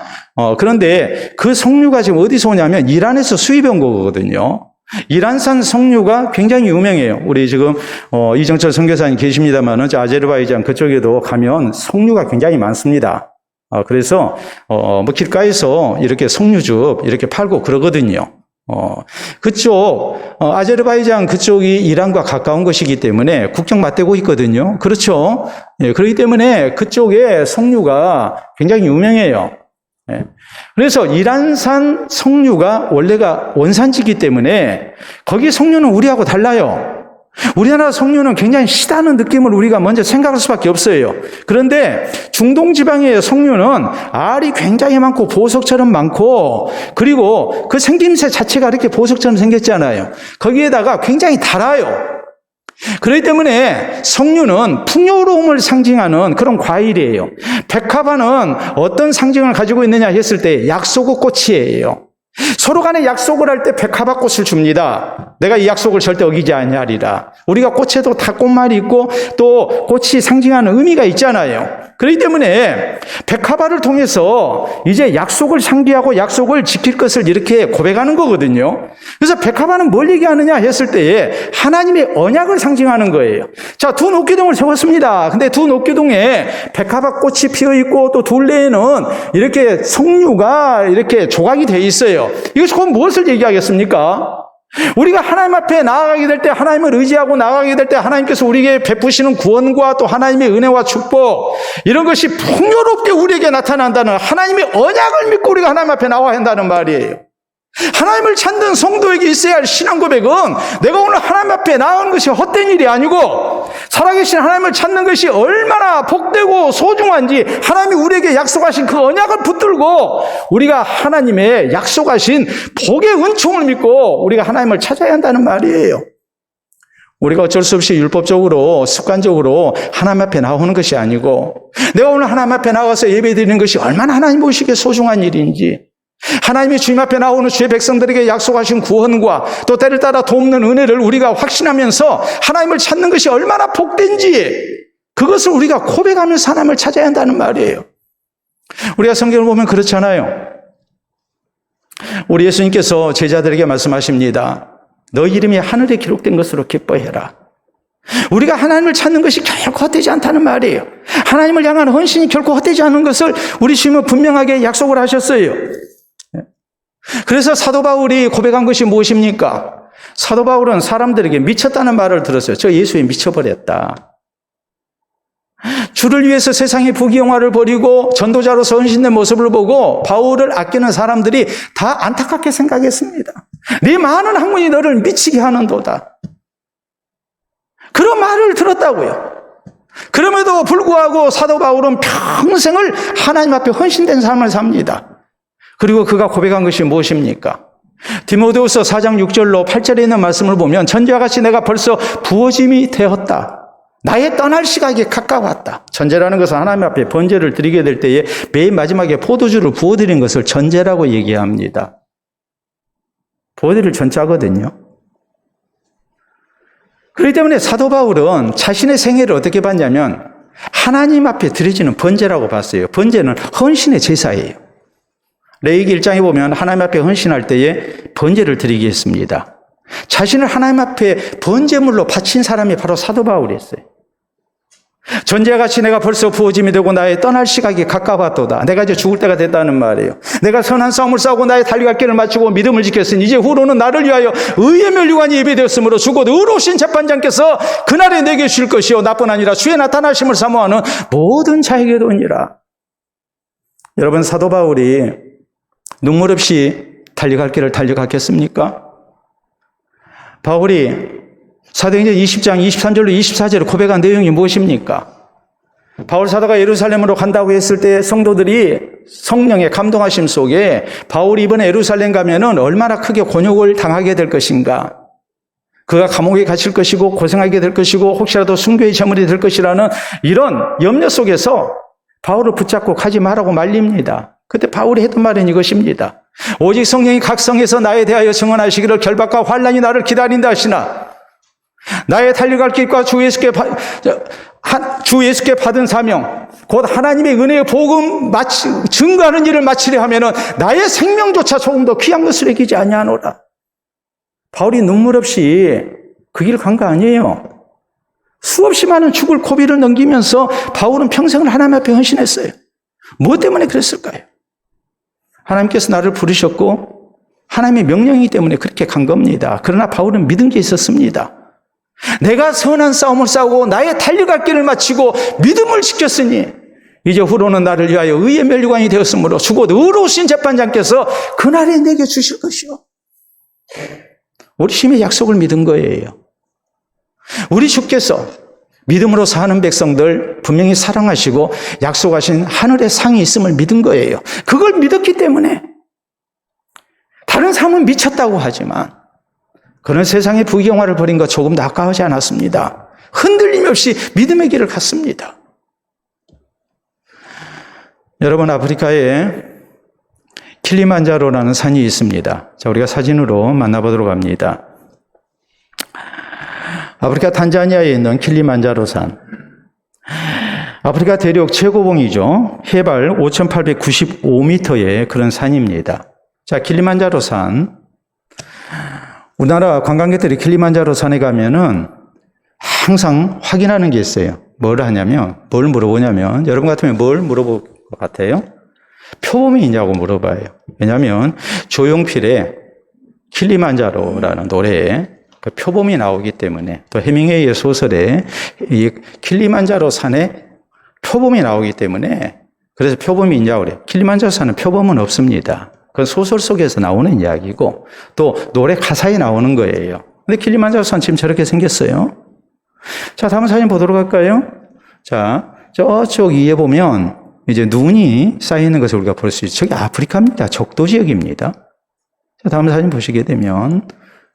S2: 그런데 그 석류가 지금 어디서 오냐면 이란에서 수입해 온 거거든요. 이란산 석류가 굉장히 유명해요. 우리 지금 이정철 선교사님 계십니다만은 저 아제르바이잔 그쪽에도 가면 석류가 굉장히 많습니다. 그래서 뭐 길가에서 이렇게 석류즙 이렇게 팔고 그러거든요. 그쪽 아제르바이잔 그쪽이 이란과 가까운 것이기 때문에 국경 맞대고 있거든요. 그렇죠? 예, 그렇기 때문에 그쪽에 석류가 굉장히 유명해요. 예. 그래서 이란산 석류가 원래가 원산지이기 때문에 거기 석류는 우리하고 달라요. 우리나라 석류는 굉장히 시다는 느낌을 우리가 먼저 생각할 수밖에 없어요. 그런데 중동 지방의 석류는 알이 굉장히 많고 보석처럼 많고, 그리고 그 생김새 자체가 이렇게 보석처럼 생겼잖아요. 거기에다가 굉장히 달아요. 그렇기 때문에 석류는 풍요로움을 상징하는 그런 과일이에요. 백합화는 어떤 상징을 가지고 있느냐 했을 때 약속의 꽃이에요. 서로 간에 약속을 할 때 백합화 꽃을 줍니다. 내가 이 약속을 절대 어기지 아니하리라. 우리가 꽃에도 다 꽃말이 있고 또 꽃이 상징하는 의미가 있잖아요. 그렇기 때문에 백합화를 통해서 이제 약속을 상기하고 약속을 지킬 것을 이렇게 고백하는 거거든요. 그래서 백합화는 뭘 얘기하느냐 했을 때에 하나님의 언약을 상징하는 거예요. 자, 두 녹기둥을 세웠습니다. 근데 두 녹기둥에 백합화 꽃이 피어 있고 또 둘레에는 이렇게 석류가 이렇게 조각이 돼 있어요. 이것이 곧 무엇을 얘기하겠습니까? 우리가 하나님 앞에 나아가게 될 때, 하나님을 의지하고 나아가게 될 때 하나님께서 우리에게 베푸시는 구원과 또 하나님의 은혜와 축복, 이런 것이 풍요롭게 우리에게 나타난다는 하나님의 언약을 믿고 우리가 하나님 앞에 나와야 한다는 말이에요. 하나님을 찾는 성도에게 있어야 할 신앙 고백은 내가 오늘 하나님 앞에 나오는 것이 헛된 일이 아니고 살아계신 하나님을 찾는 것이 얼마나 복되고 소중한지 하나님이 우리에게 약속하신 그 언약을 붙들고 우리가 하나님의 약속하신 복의 은총을 믿고 우리가 하나님을 찾아야 한다는 말이에요. 우리가 어쩔 수 없이 율법적으로 습관적으로 하나님 앞에 나오는 것이 아니고 내가 오늘 하나님 앞에 나와서 예배드리는 것이 얼마나 하나님 보시기에 소중한 일인지 하나님이 주님 앞에 나오는 주의 백성들에게 약속하신 구원과 또 때를 따라 돕는 은혜를 우리가 확신하면서 하나님을 찾는 것이 얼마나 복된지 그것을 우리가 고백하면서 하나님을 찾아야 한다는 말이에요. 우리가 성경을 보면 그렇잖아요. 우리 예수님께서 제자들에게 말씀하십니다. 너 이름이 하늘에 기록된 것으로 기뻐해라. 우리가 하나님을 찾는 것이 결코 헛되지 않다는 말이에요. 하나님을 향한 헌신이 결코 헛되지 않은 것을 우리 주님은 분명하게 약속을 하셨어요. 그래서 사도 바울이 고백한 것이 무엇입니까? 사도 바울은 사람들에게 미쳤다는 말을 들었어요. 저 예수에 미쳐버렸다. 주를 위해서 세상의 부귀영화를 버리고 전도자로서 헌신된 모습을 보고 바울을 아끼는 사람들이 다 안타깝게 생각했습니다. 네 많은 학문이 너를 미치게 하는도다. 그런 말을 들었다고요. 그럼에도 불구하고 사도 바울은 평생을 하나님 앞에 헌신된 삶을 삽니다. 그리고 그가 고백한 것이 무엇입니까? 디모데후서 4장 6절로 8절에 있는 말씀을 보면 전제와 같이 내가 벌써 부어짐이 되었다. 나의 떠날 시각이 가까웠다. 전제라는 것은 하나님 앞에 번제를 드리게 될 때에 맨 마지막에 포도주를 부어드린 것을 전제라고 얘기합니다. 부어드릴 전자거든요. 그렇기 때문에 사도 바울은 자신의 생애를 어떻게 봤냐면 하나님 앞에 드려지는 번제라고 봤어요. 번제는 헌신의 제사예요. 레위기 1장에 보면 하나님 앞에 헌신할 때에 번제를 드리게 했습니다. 자신을 하나님 앞에 번제물로 바친 사람이 바로 사도 바울이었어요. 전제와 같이 내가 벌써 부어짐이 되고 나의 떠날 시각이 가까웠도다. 내가 이제 죽을 때가 됐다는 말이에요. 내가 선한 싸움을 싸우고 나의 달려갈 길을 마치고 믿음을 지켰으니 이제 후로는 나를 위하여 의의 면류관이 예비되었으므로 죽어도 의로우신 재판장께서 그날에 내게 주실 것이요 나뿐 아니라 주의 나타나심을 사모하는 모든 자에게도니라. 여러분, 사도 바울이 눈물 없이 달려갈 길을 달려갔겠습니까? 바울이 사도행전 20장 23절로 24절에 고백한 내용이 무엇입니까? 바울 사도가 예루살렘으로 간다고 했을 때 성도들이 성령의 감동하심 속에 바울이 이번에 예루살렘 가면은 얼마나 크게 곤욕을 당하게 될 것인가? 그가 감옥에 갇힐 것이고 고생하게 될 것이고 혹시라도 순교의 제물이 될 것이라는 이런 염려 속에서 바울을 붙잡고 가지 말라고 말립니다. 그때 바울이 했던 말은 이것입니다. 오직 성령이 각 성에서 나에 대하여 증언하시기를 결박과 환난이 나를 기다린다 하시나 나의 달려갈 길과 주 예수께 받은 사명 곧 하나님의 은혜의 복음 증거하는 일을 마치려 하면은 나의 생명조차 조금 더 귀한 것을 여기지 아니하노라. 바울이 눈물 없이 그 길 간 거 아니에요. 수없이 많은 죽을 고비를 넘기면서 바울은 평생을 하나님 앞에 헌신했어요. 무엇 때문에 그랬을까요? 하나님께서 나를 부르셨고 하나님의 명령이기 때문에 그렇게 간 겁니다. 그러나 바울은 믿은 게 있었습니다. 내가 선한 싸움을 싸우고 나의 달려갈 길을 마치고 믿음을 지켰으니 이제 후로는 나를 위하여 의의 면류관이 되었으므로 죽어도 의로우신 재판장께서 그날에 내게 주실 것이요. 우리 주님의 약속을 믿은 거예요. 우리 주께서 믿음으로 사는 백성들 분명히 사랑하시고 약속하신 하늘의 상이 있음을 믿은 거예요. 그걸 믿었기 때문에 다른 사람은 미쳤다고 하지만 그런 세상의 부귀영화를 버린 것 조금도 아까워하지 않았습니다. 흔들림 없이 믿음의 길을 갔습니다. 여러분, 아프리카에 킬리만자로라는 산이 있습니다. 자, 우리가 사진으로 만나보도록 합니다. 아프리카 탄자니아에 있는 킬리만자로 산. 아프리카 대륙 최고봉이죠. 해발 5,895m의 그런 산입니다. 자, 킬리만자로 산. 우리나라 관광객들이 킬리만자로 산에 가면은 항상 확인하는 게 있어요. 뭘 하냐면, 뭘 물어보냐면, 여러분 같으면 뭘 물어볼 것 같아요? 표범이 있냐고 물어봐요. 왜냐하면 조용필의 킬리만자로라는 노래에 그 표범이 나오기 때문에 또 해밍웨이의 소설에 이 킬리만자로 산에 표범이 나오기 때문에 그래서 표범이 있냐고 그래요. 킬리만자로 산은 표범은 없습니다. 그건 소설 속에서 나오는 이야기고 또 노래 가사에 나오는 거예요. 근데 킬리만자로산 지금 저렇게 생겼어요. 자, 다음 사진 보도록 할까요? 자, 저쪽 위에 보면 이제 눈이 쌓이는 것을 우리가 볼 수 있죠. 저기 아프리카입니다. 적도 지역입니다. 자, 다음 사진 보시게 되면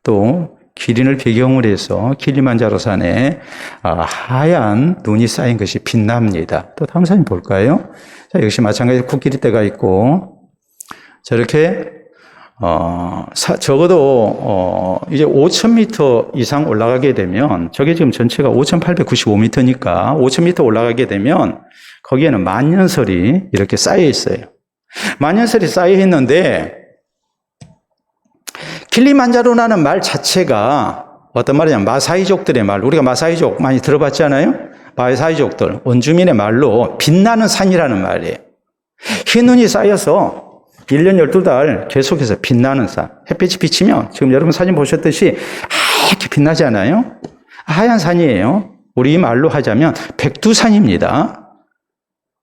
S2: 또 기린을 배경으로 해서 킬리만자로산에 하얀 눈이 쌓인 것이 빛납니다. 또 다음 사진 볼까요? 자, 역시 마찬가지로 코끼리떼가 있고 저렇게 적어도 이제 5,000m 이상 올라가게 되면 저게 지금 전체가 5,895m니까 5,000m 올라가게 되면 거기에는 만년설이 이렇게 쌓여 있어요. 만년설이 쌓여 있는데 킬리만자로라는 말 자체가 어떤 말이냐면 마사이족들의 말, 우리가 마사이족 많이 들어봤잖아요. 마사이족들 원주민의 말로 빛나는 산이라는 말이에요. 흰 눈이 쌓여서 1년 12달 계속해서 빛나는 산. 햇빛이 비치면 지금 여러분 사진 보셨듯이 하얗게 빛나지 않아요? 하얀 산이에요. 우리 말로 하자면 백두산입니다.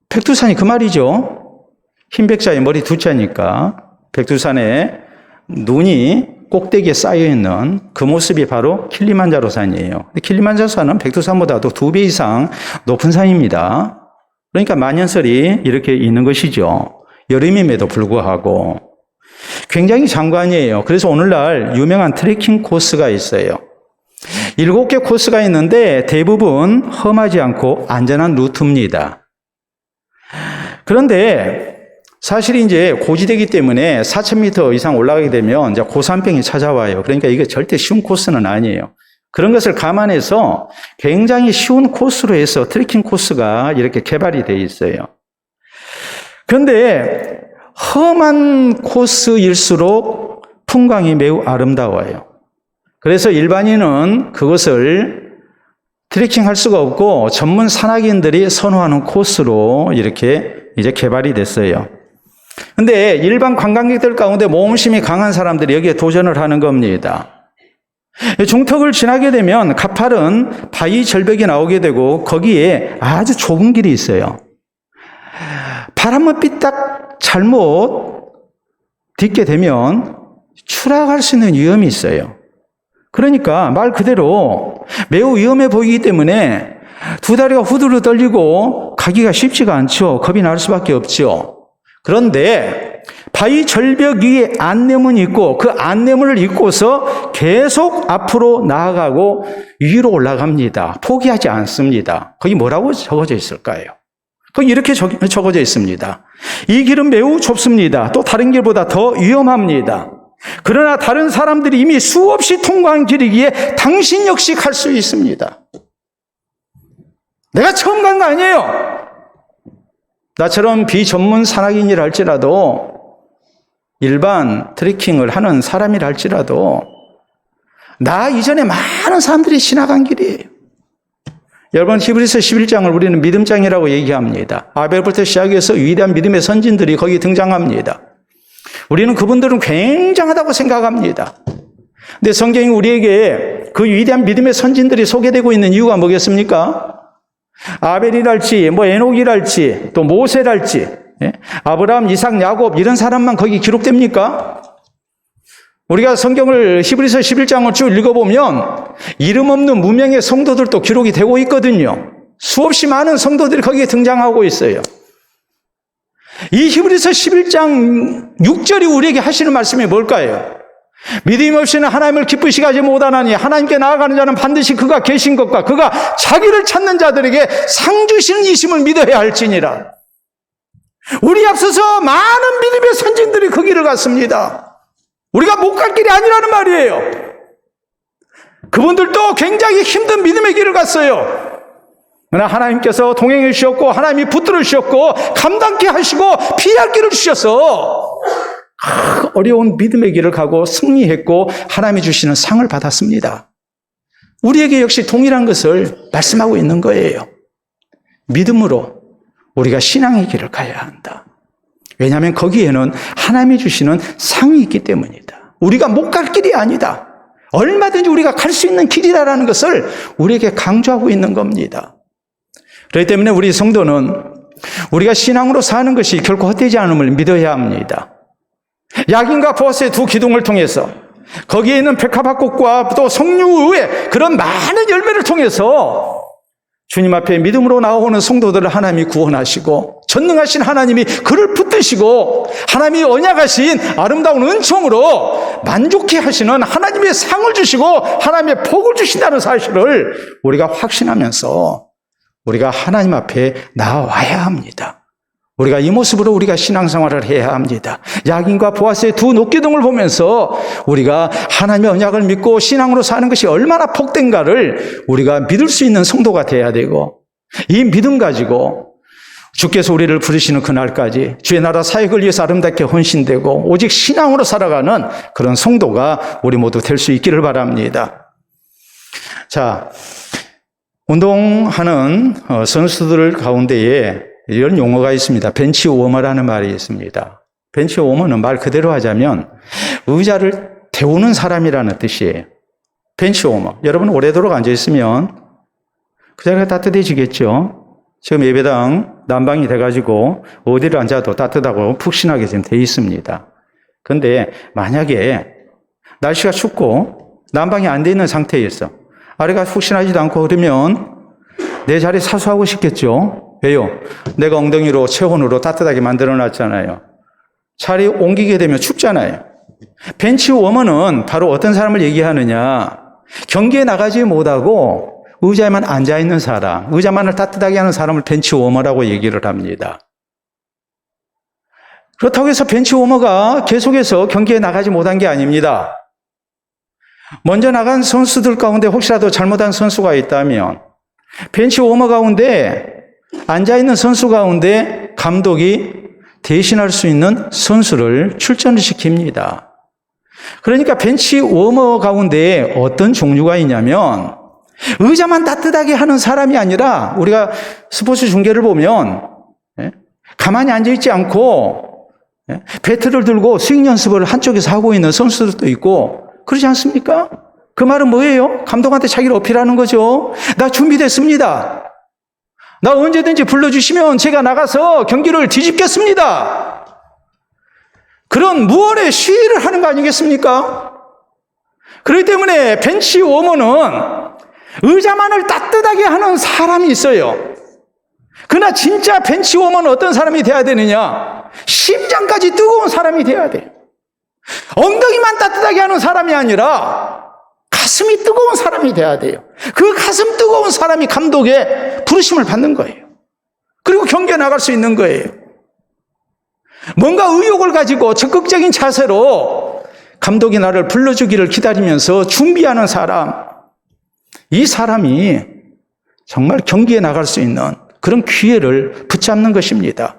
S2: 백두산이 그 말이죠. 흰 백자에 머리 두자니까 백두산에 눈이 꼭대기에 쌓여있는 그 모습이 바로 킬리만자로산이에요. 킬리만자로산은 백두산보다도 2배 이상 높은 산입니다. 그러니까 만년설이 이렇게 있는 것이죠. 여름임에도 불구하고 굉장히 장관이에요. 그래서 오늘날 유명한 트레킹 코스가 있어요. 7개 코스가 있는데 대부분 험하지 않고 안전한 루트입니다. 그런데 사실 이제 고지대이기 때문에 4,000m 이상 올라가게 되면 이제 고산병이 찾아와요. 그러니까 이게 절대 쉬운 코스는 아니에요. 그런 것을 감안해서 굉장히 쉬운 코스로 해서 트레킹 코스가 이렇게 개발이 되어 있어요. 그런데 험한 코스일수록 풍광이 매우 아름다워요. 그래서 일반인은 그것을 트레킹할 수가 없고 전문 산악인들이 선호하는 코스로 이렇게 이제 개발이 됐어요. 근데 일반 관광객들 가운데 모험심이 강한 사람들이 여기에 도전을 하는 겁니다. 중턱을 지나게 되면 가파른 바위 절벽이 나오게 되고 거기에 아주 좁은 길이 있어요. 발 한번 삐딱 잘못 딛게 되면 추락할 수 있는 위험이 있어요. 그러니까 말 그대로 매우 위험해 보이기 때문에 두 다리가 후두루 떨리고 가기가 쉽지가 않죠. 겁이 날 수밖에 없죠. 그런데 바위 절벽 위에 안내문이 있고 그 안내문을 읽고서 계속 앞으로 나아가고 위로 올라갑니다. 포기하지 않습니다. 거기 뭐라고 적어져 있을까요? 거기 이렇게 적어져 있습니다. 이 길은 매우 좁습니다. 또 다른 길보다 더 위험합니다. 그러나 다른 사람들이 이미 수없이 통과한 길이기에 당신 역시 갈 수 있습니다. 내가 처음 간 거 아니에요. 나처럼 비전문 산악인이라 할지라도 일반 트레킹을 하는 사람이라 할지라도 나 이전에 많은 사람들이 지나간 길이에요. 여러분 히브리서 11장을 우리는 믿음장이라고 얘기합니다. 아벨부터 시작해서 위대한 믿음의 선진들이 거기 등장합니다. 우리는 그분들은 굉장하다고 생각합니다. 근데 성경이 우리에게 그 위대한 믿음의 선진들이 소개되고 있는 이유가 뭐겠습니까? 아벨이랄지 에녹이랄지 또 모세랄지 아브라함, 이삭, 야곱 이런 사람만 거기 기록됩니까? 우리가 성경을 히브리서 11장을 쭉 읽어보면 이름 없는 무명의 성도들도 기록이 되고 있거든요. 수없이 많은 성도들이 거기에 등장하고 있어요. 이 히브리서 11장 6절이 우리에게 하시는 말씀이 뭘까요? 믿음 없이는 하나님을 기쁘시게 하지 못하나니 하나님께 나아가는 자는 반드시 그가 계신 것과 그가 자기를 찾는 자들에게 상 주시는 이심을 믿어야 할지니라. 우리 앞서서 많은 믿음의 선진들이 그 길을 갔습니다. 우리가 못 갈 길이 아니라는 말이에요. 그분들도 굉장히 힘든 믿음의 길을 갔어요. 그러나 하나님께서 동행해 주셨고 하나님이 붙들어 주셨고 감당케 하시고 피할 길을 주셔서 어려운 믿음의 길을 가고 승리했고 하나님이 주시는 상을 받았습니다. 우리에게 역시 동일한 것을 말씀하고 있는 거예요. 믿음으로 우리가 신앙의 길을 가야 한다. 왜냐하면 거기에는 하나님이 주시는 상이 있기 때문이다. 우리가 못 갈 길이 아니다. 얼마든지 우리가 갈 수 있는 길이다라는 것을 우리에게 강조하고 있는 겁니다. 그렇기 때문에 우리 성도는 우리가 신앙으로 사는 것이 결코 헛되지 않음을 믿어야 합니다. 야긴과 보아스의 두 기둥을 통해서 거기에 있는 백합화꽃과 또 석류의 그런 많은 열매를 통해서 주님 앞에 믿음으로 나오는 성도들을 하나님이 구원하시고 전능하신 하나님이 그를 붙드시고 하나님이 언약하신 아름다운 은총으로 만족해 하시는 하나님의 상을 주시고 하나님의 복을 주신다는 사실을 우리가 확신하면서 우리가 하나님 앞에 나와야 합니다. 우리가 이 모습으로 우리가 신앙생활을 해야 합니다. 야긴과 보아스의 두 녹기둥을 보면서 우리가 하나님의 언약을 믿고 신앙으로 사는 것이 얼마나 복된가를 우리가 믿을 수 있는 성도가 돼야 되고, 이 믿음 가지고 주께서 우리를 부르시는 그날까지 주의 나라 사역을 위해서 아름답게 헌신되고 오직 신앙으로 살아가는 그런 성도가 우리 모두 될 수 있기를 바랍니다. 자, 운동하는 선수들 가운데에 이런 용어가 있습니다. 벤치 워머라는 말이 있습니다. 벤치 워머는 말 그대로 하자면 의자를 데우는 사람이라는 뜻이에요. 벤치 워머. 여러분 오래도록 앉아있으면 그 자리가 따뜻해지겠죠. 지금 예배당 난방이 돼가지고 어디를 앉아도 따뜻하고 푹신하게 지금 돼 있습니다. 그런데 만약에 날씨가 춥고 난방이 안 돼 있는 상태에서 아래가 푹신하지도 않고 그러면 내 자리 사수하고 싶겠죠. 왜요? 내가 엉덩이로 체온으로 따뜻하게 만들어놨잖아요. 자리 옮기게 되면 춥잖아요. 벤치 워머는 바로 어떤 사람을 얘기하느냐. 경기에 나가지 못하고 의자에만 앉아있는 사람, 의자만을 따뜻하게 하는 사람을 벤치 워머라고 얘기를 합니다. 그렇다고 해서 벤치 워머가 계속해서 경기에 나가지 못한 게 아닙니다. 먼저 나간 선수들 가운데 혹시라도 잘못한 선수가 있다면 벤치 워머 가운데 앉아있는 선수 가운데 감독이 대신할 수 있는 선수를 출전을 시킵니다. 그러니까 벤치 워머 가운데 어떤 종류가 있냐면 의자만 따뜻하게 하는 사람이 아니라 우리가 스포츠 중계를 보면 가만히 앉아있지 않고 배트를 들고 스윙 연습을 한쪽에서 하고 있는 선수들도 있고 그러지 않습니까? 그 말은 뭐예요? 감독한테 자기를 어필하는 거죠. 나 준비됐습니다. 나 언제든지 불러주시면 제가 나가서 경기를 뒤집겠습니다. 그런 무언의 시위를 하는 거 아니겠습니까? 그렇기 때문에 벤치 워머는 의자만을 따뜻하게 하는 사람이 있어요. 그러나 진짜 벤치 워머는 어떤 사람이 돼야 되느냐? 심장까지 뜨거운 사람이 돼야 돼요. 엉덩이만 따뜻하게 하는 사람이 아니라 가슴이 뜨거운 사람이 돼야 돼요. 그 가슴 뜨거운 사람이 감독의 부르심을 받는 거예요. 그리고 경기에 나갈 수 있는 거예요. 뭔가 의욕을 가지고 적극적인 자세로 감독이 나를 불러주기를 기다리면서 준비하는 사람, 이 사람이 정말 경기에 나갈 수 있는 그런 기회를 붙잡는 것입니다.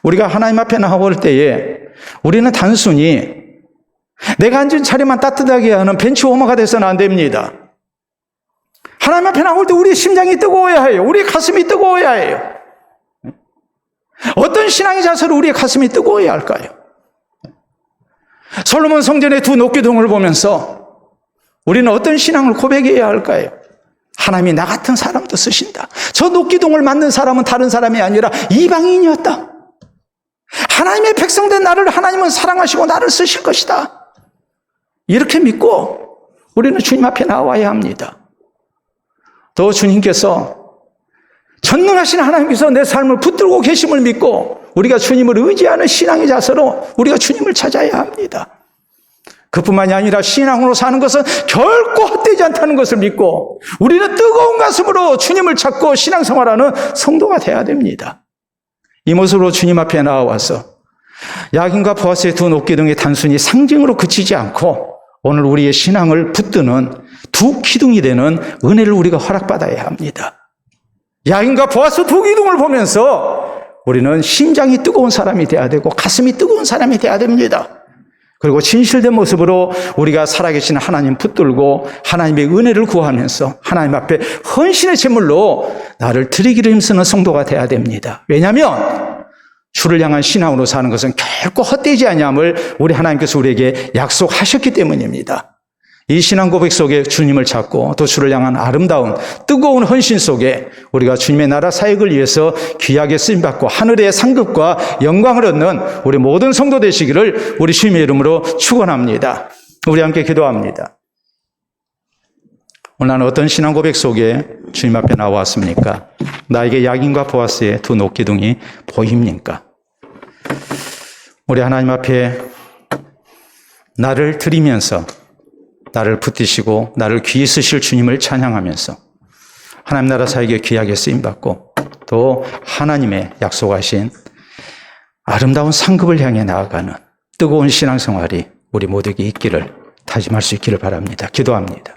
S2: 우리가 하나님 앞에 나올 때에 우리는 단순히 내가 앉은 자리만 따뜻하게 하는 벤치 워머가 돼서는 안 됩니다. 하나님 앞에 나올 때 우리의 심장이 뜨거워야 해요. 우리의 가슴이 뜨거워야 해요. 어떤 신앙의 자세로 우리의 가슴이 뜨거워야 할까요? 솔로몬 성전의 두 녹기둥을 보면서 우리는 어떤 신앙을 고백해야 할까요? 하나님이 나 같은 사람도 쓰신다. 저 녹기둥을 만든 사람은 다른 사람이 아니라 이방인이었다. 하나님의 백성된 나를 하나님은 사랑하시고 나를 쓰실 것이다. 이렇게 믿고 우리는 주님 앞에 나와야 합니다. 또 주님께서 전능하신 하나님께서 내 삶을 붙들고 계심을 믿고 우리가 주님을 의지하는 신앙의 자세로 우리가 주님을 찾아야 합니다. 그뿐만이 아니라 신앙으로 사는 것은 결코 헛되지 않다는 것을 믿고 우리는 뜨거운 가슴으로 주님을 찾고 신앙생활하는 성도가 되어야 됩니다. 이 모습으로 주님 앞에 나와서 야긴과 보아스의 두 녹기둥이 단순히 상징으로 그치지 않고 오늘 우리의 신앙을 붙드는 두 기둥이 되는 은혜를 우리가 허락받아야 합니다. 야긴과 보아스 두 기둥을 보면서 우리는 심장이 뜨거운 사람이 돼야 되고 가슴이 뜨거운 사람이 돼야 됩니다. 그리고 진실된 모습으로 우리가 살아계신 하나님 붙들고 하나님의 은혜를 구하면서 하나님 앞에 헌신의 제물로 나를 드리기를 힘쓰는 성도가 돼야 됩니다. 왜냐하면 주를 향한 신앙으로 사는 것은 결코 헛되지 아니함을 우리 하나님께서 우리에게 약속하셨기 때문입니다. 이 신앙 고백 속에 주님을 찾고 또 주를 향한 아름다운 뜨거운 헌신 속에 우리가 주님의 나라 사역을 위해서 귀하게 쓰임받고 하늘의 상급과 영광을 얻는 우리 모든 성도 되시기를 우리 주님의 이름으로 축원합니다. 우리 함께 기도합니다. 오늘 나는 어떤 신앙 고백 속에 주님 앞에 나왔습니까? 나에게 야긴과 보아스의 두 녹기둥이 보입니까? 우리 하나님 앞에 나를 드리면서 나를 붙드시고 나를 귀히 쓰실 주님을 찬양하면서 하나님 나라 사역에 귀하게 쓰임받고 또 하나님의 약속하신 아름다운 상급을 향해 나아가는 뜨거운 신앙생활이 우리 모두에게 있기를 다짐할 수 있기를 바랍니다. 기도합니다.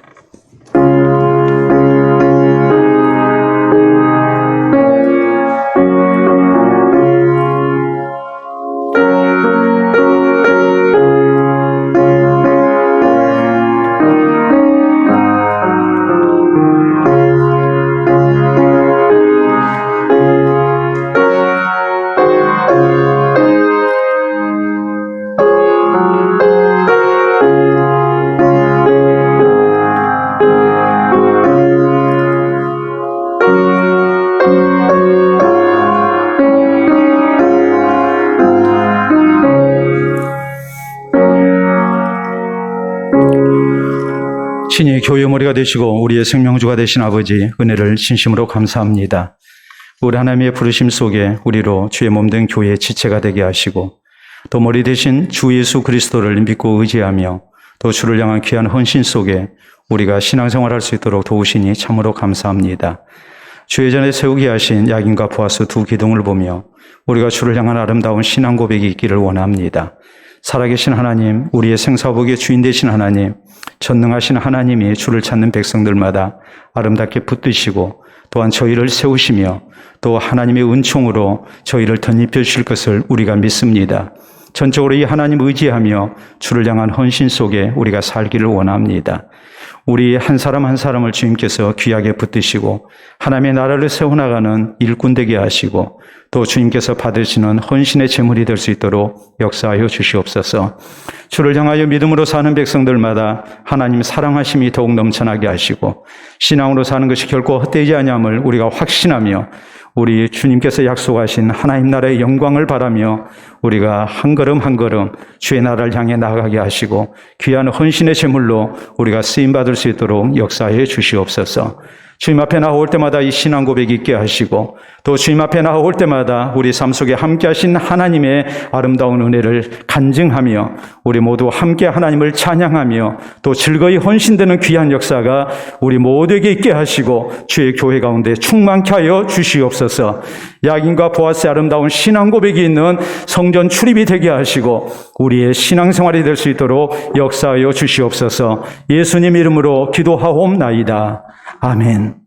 S2: 친히 교회 머리가 되시고 우리의 생명주가 되신 아버지 은혜를 진심으로 감사합니다. 우리 하나님의 부르심 속에 우리로 주의 몸된 교회의 지체가 되게 하시고 또 머리 되신 주 예수 그리스도를 믿고 의지하며 또 주를 향한 귀한 헌신 속에 우리가 신앙생활할 수 있도록 도우시니 참으로 감사합니다. 주의 전에 세우게 하신 야긴과 보아스 두 기둥을 보며 우리가 주를 향한 아름다운 신앙 고백이 있기를 원합니다. 살아계신 하나님, 우리의 생사복의 주인 되신 하나님, 전능하신 하나님이 주를 찾는 백성들마다 아름답게 붙드시고 또한 저희를 세우시며 또 하나님의 은총으로 저희를 덧입혀 주실 것을 우리가 믿습니다. 전적으로 이 하나님 의지하며 주를 향한 헌신 속에 우리가 살기를 원합니다. 우리 한 사람 한 사람을 주님께서 귀하게 붙드시고 하나님의 나라를 세워나가는 일꾼 되게 하시고 또 주님께서 받으시는 헌신의 제물이 될 수 있도록 역사하여 주시옵소서. 주를 향하여 믿음으로 사는 백성들마다 하나님 사랑하심이 더욱 넘쳐나게 하시고 신앙으로 사는 것이 결코 헛되지 아니함을 우리가 확신하며 우리 주님께서 약속하신 하나님 나라의 영광을 바라며 우리가 한 걸음 한 걸음 주의 나라를 향해 나아가게 하시고 귀한 헌신의 제물로 우리가 쓰임받을 수 있도록 역사해 주시옵소서. 주님 앞에 나올 때마다 이 신앙 고백이 있게 하시고 또 주님 앞에 나올 때마다 우리 삶 속에 함께 하신 하나님의 아름다운 은혜를 간증하며 우리 모두 함께 하나님을 찬양하며 또 즐거이 헌신되는 귀한 역사가 우리 모두에게 있게 하시고 주의 교회 가운데 충만케 하여 주시옵소서. 야긴과 보아스의 아름다운 신앙 고백이 있는 성전 출입이 되게 하시고 우리의 신앙생활이 될 수 있도록 역사하여 주시옵소서. 예수님 이름으로 기도하옵나이다. 아멘.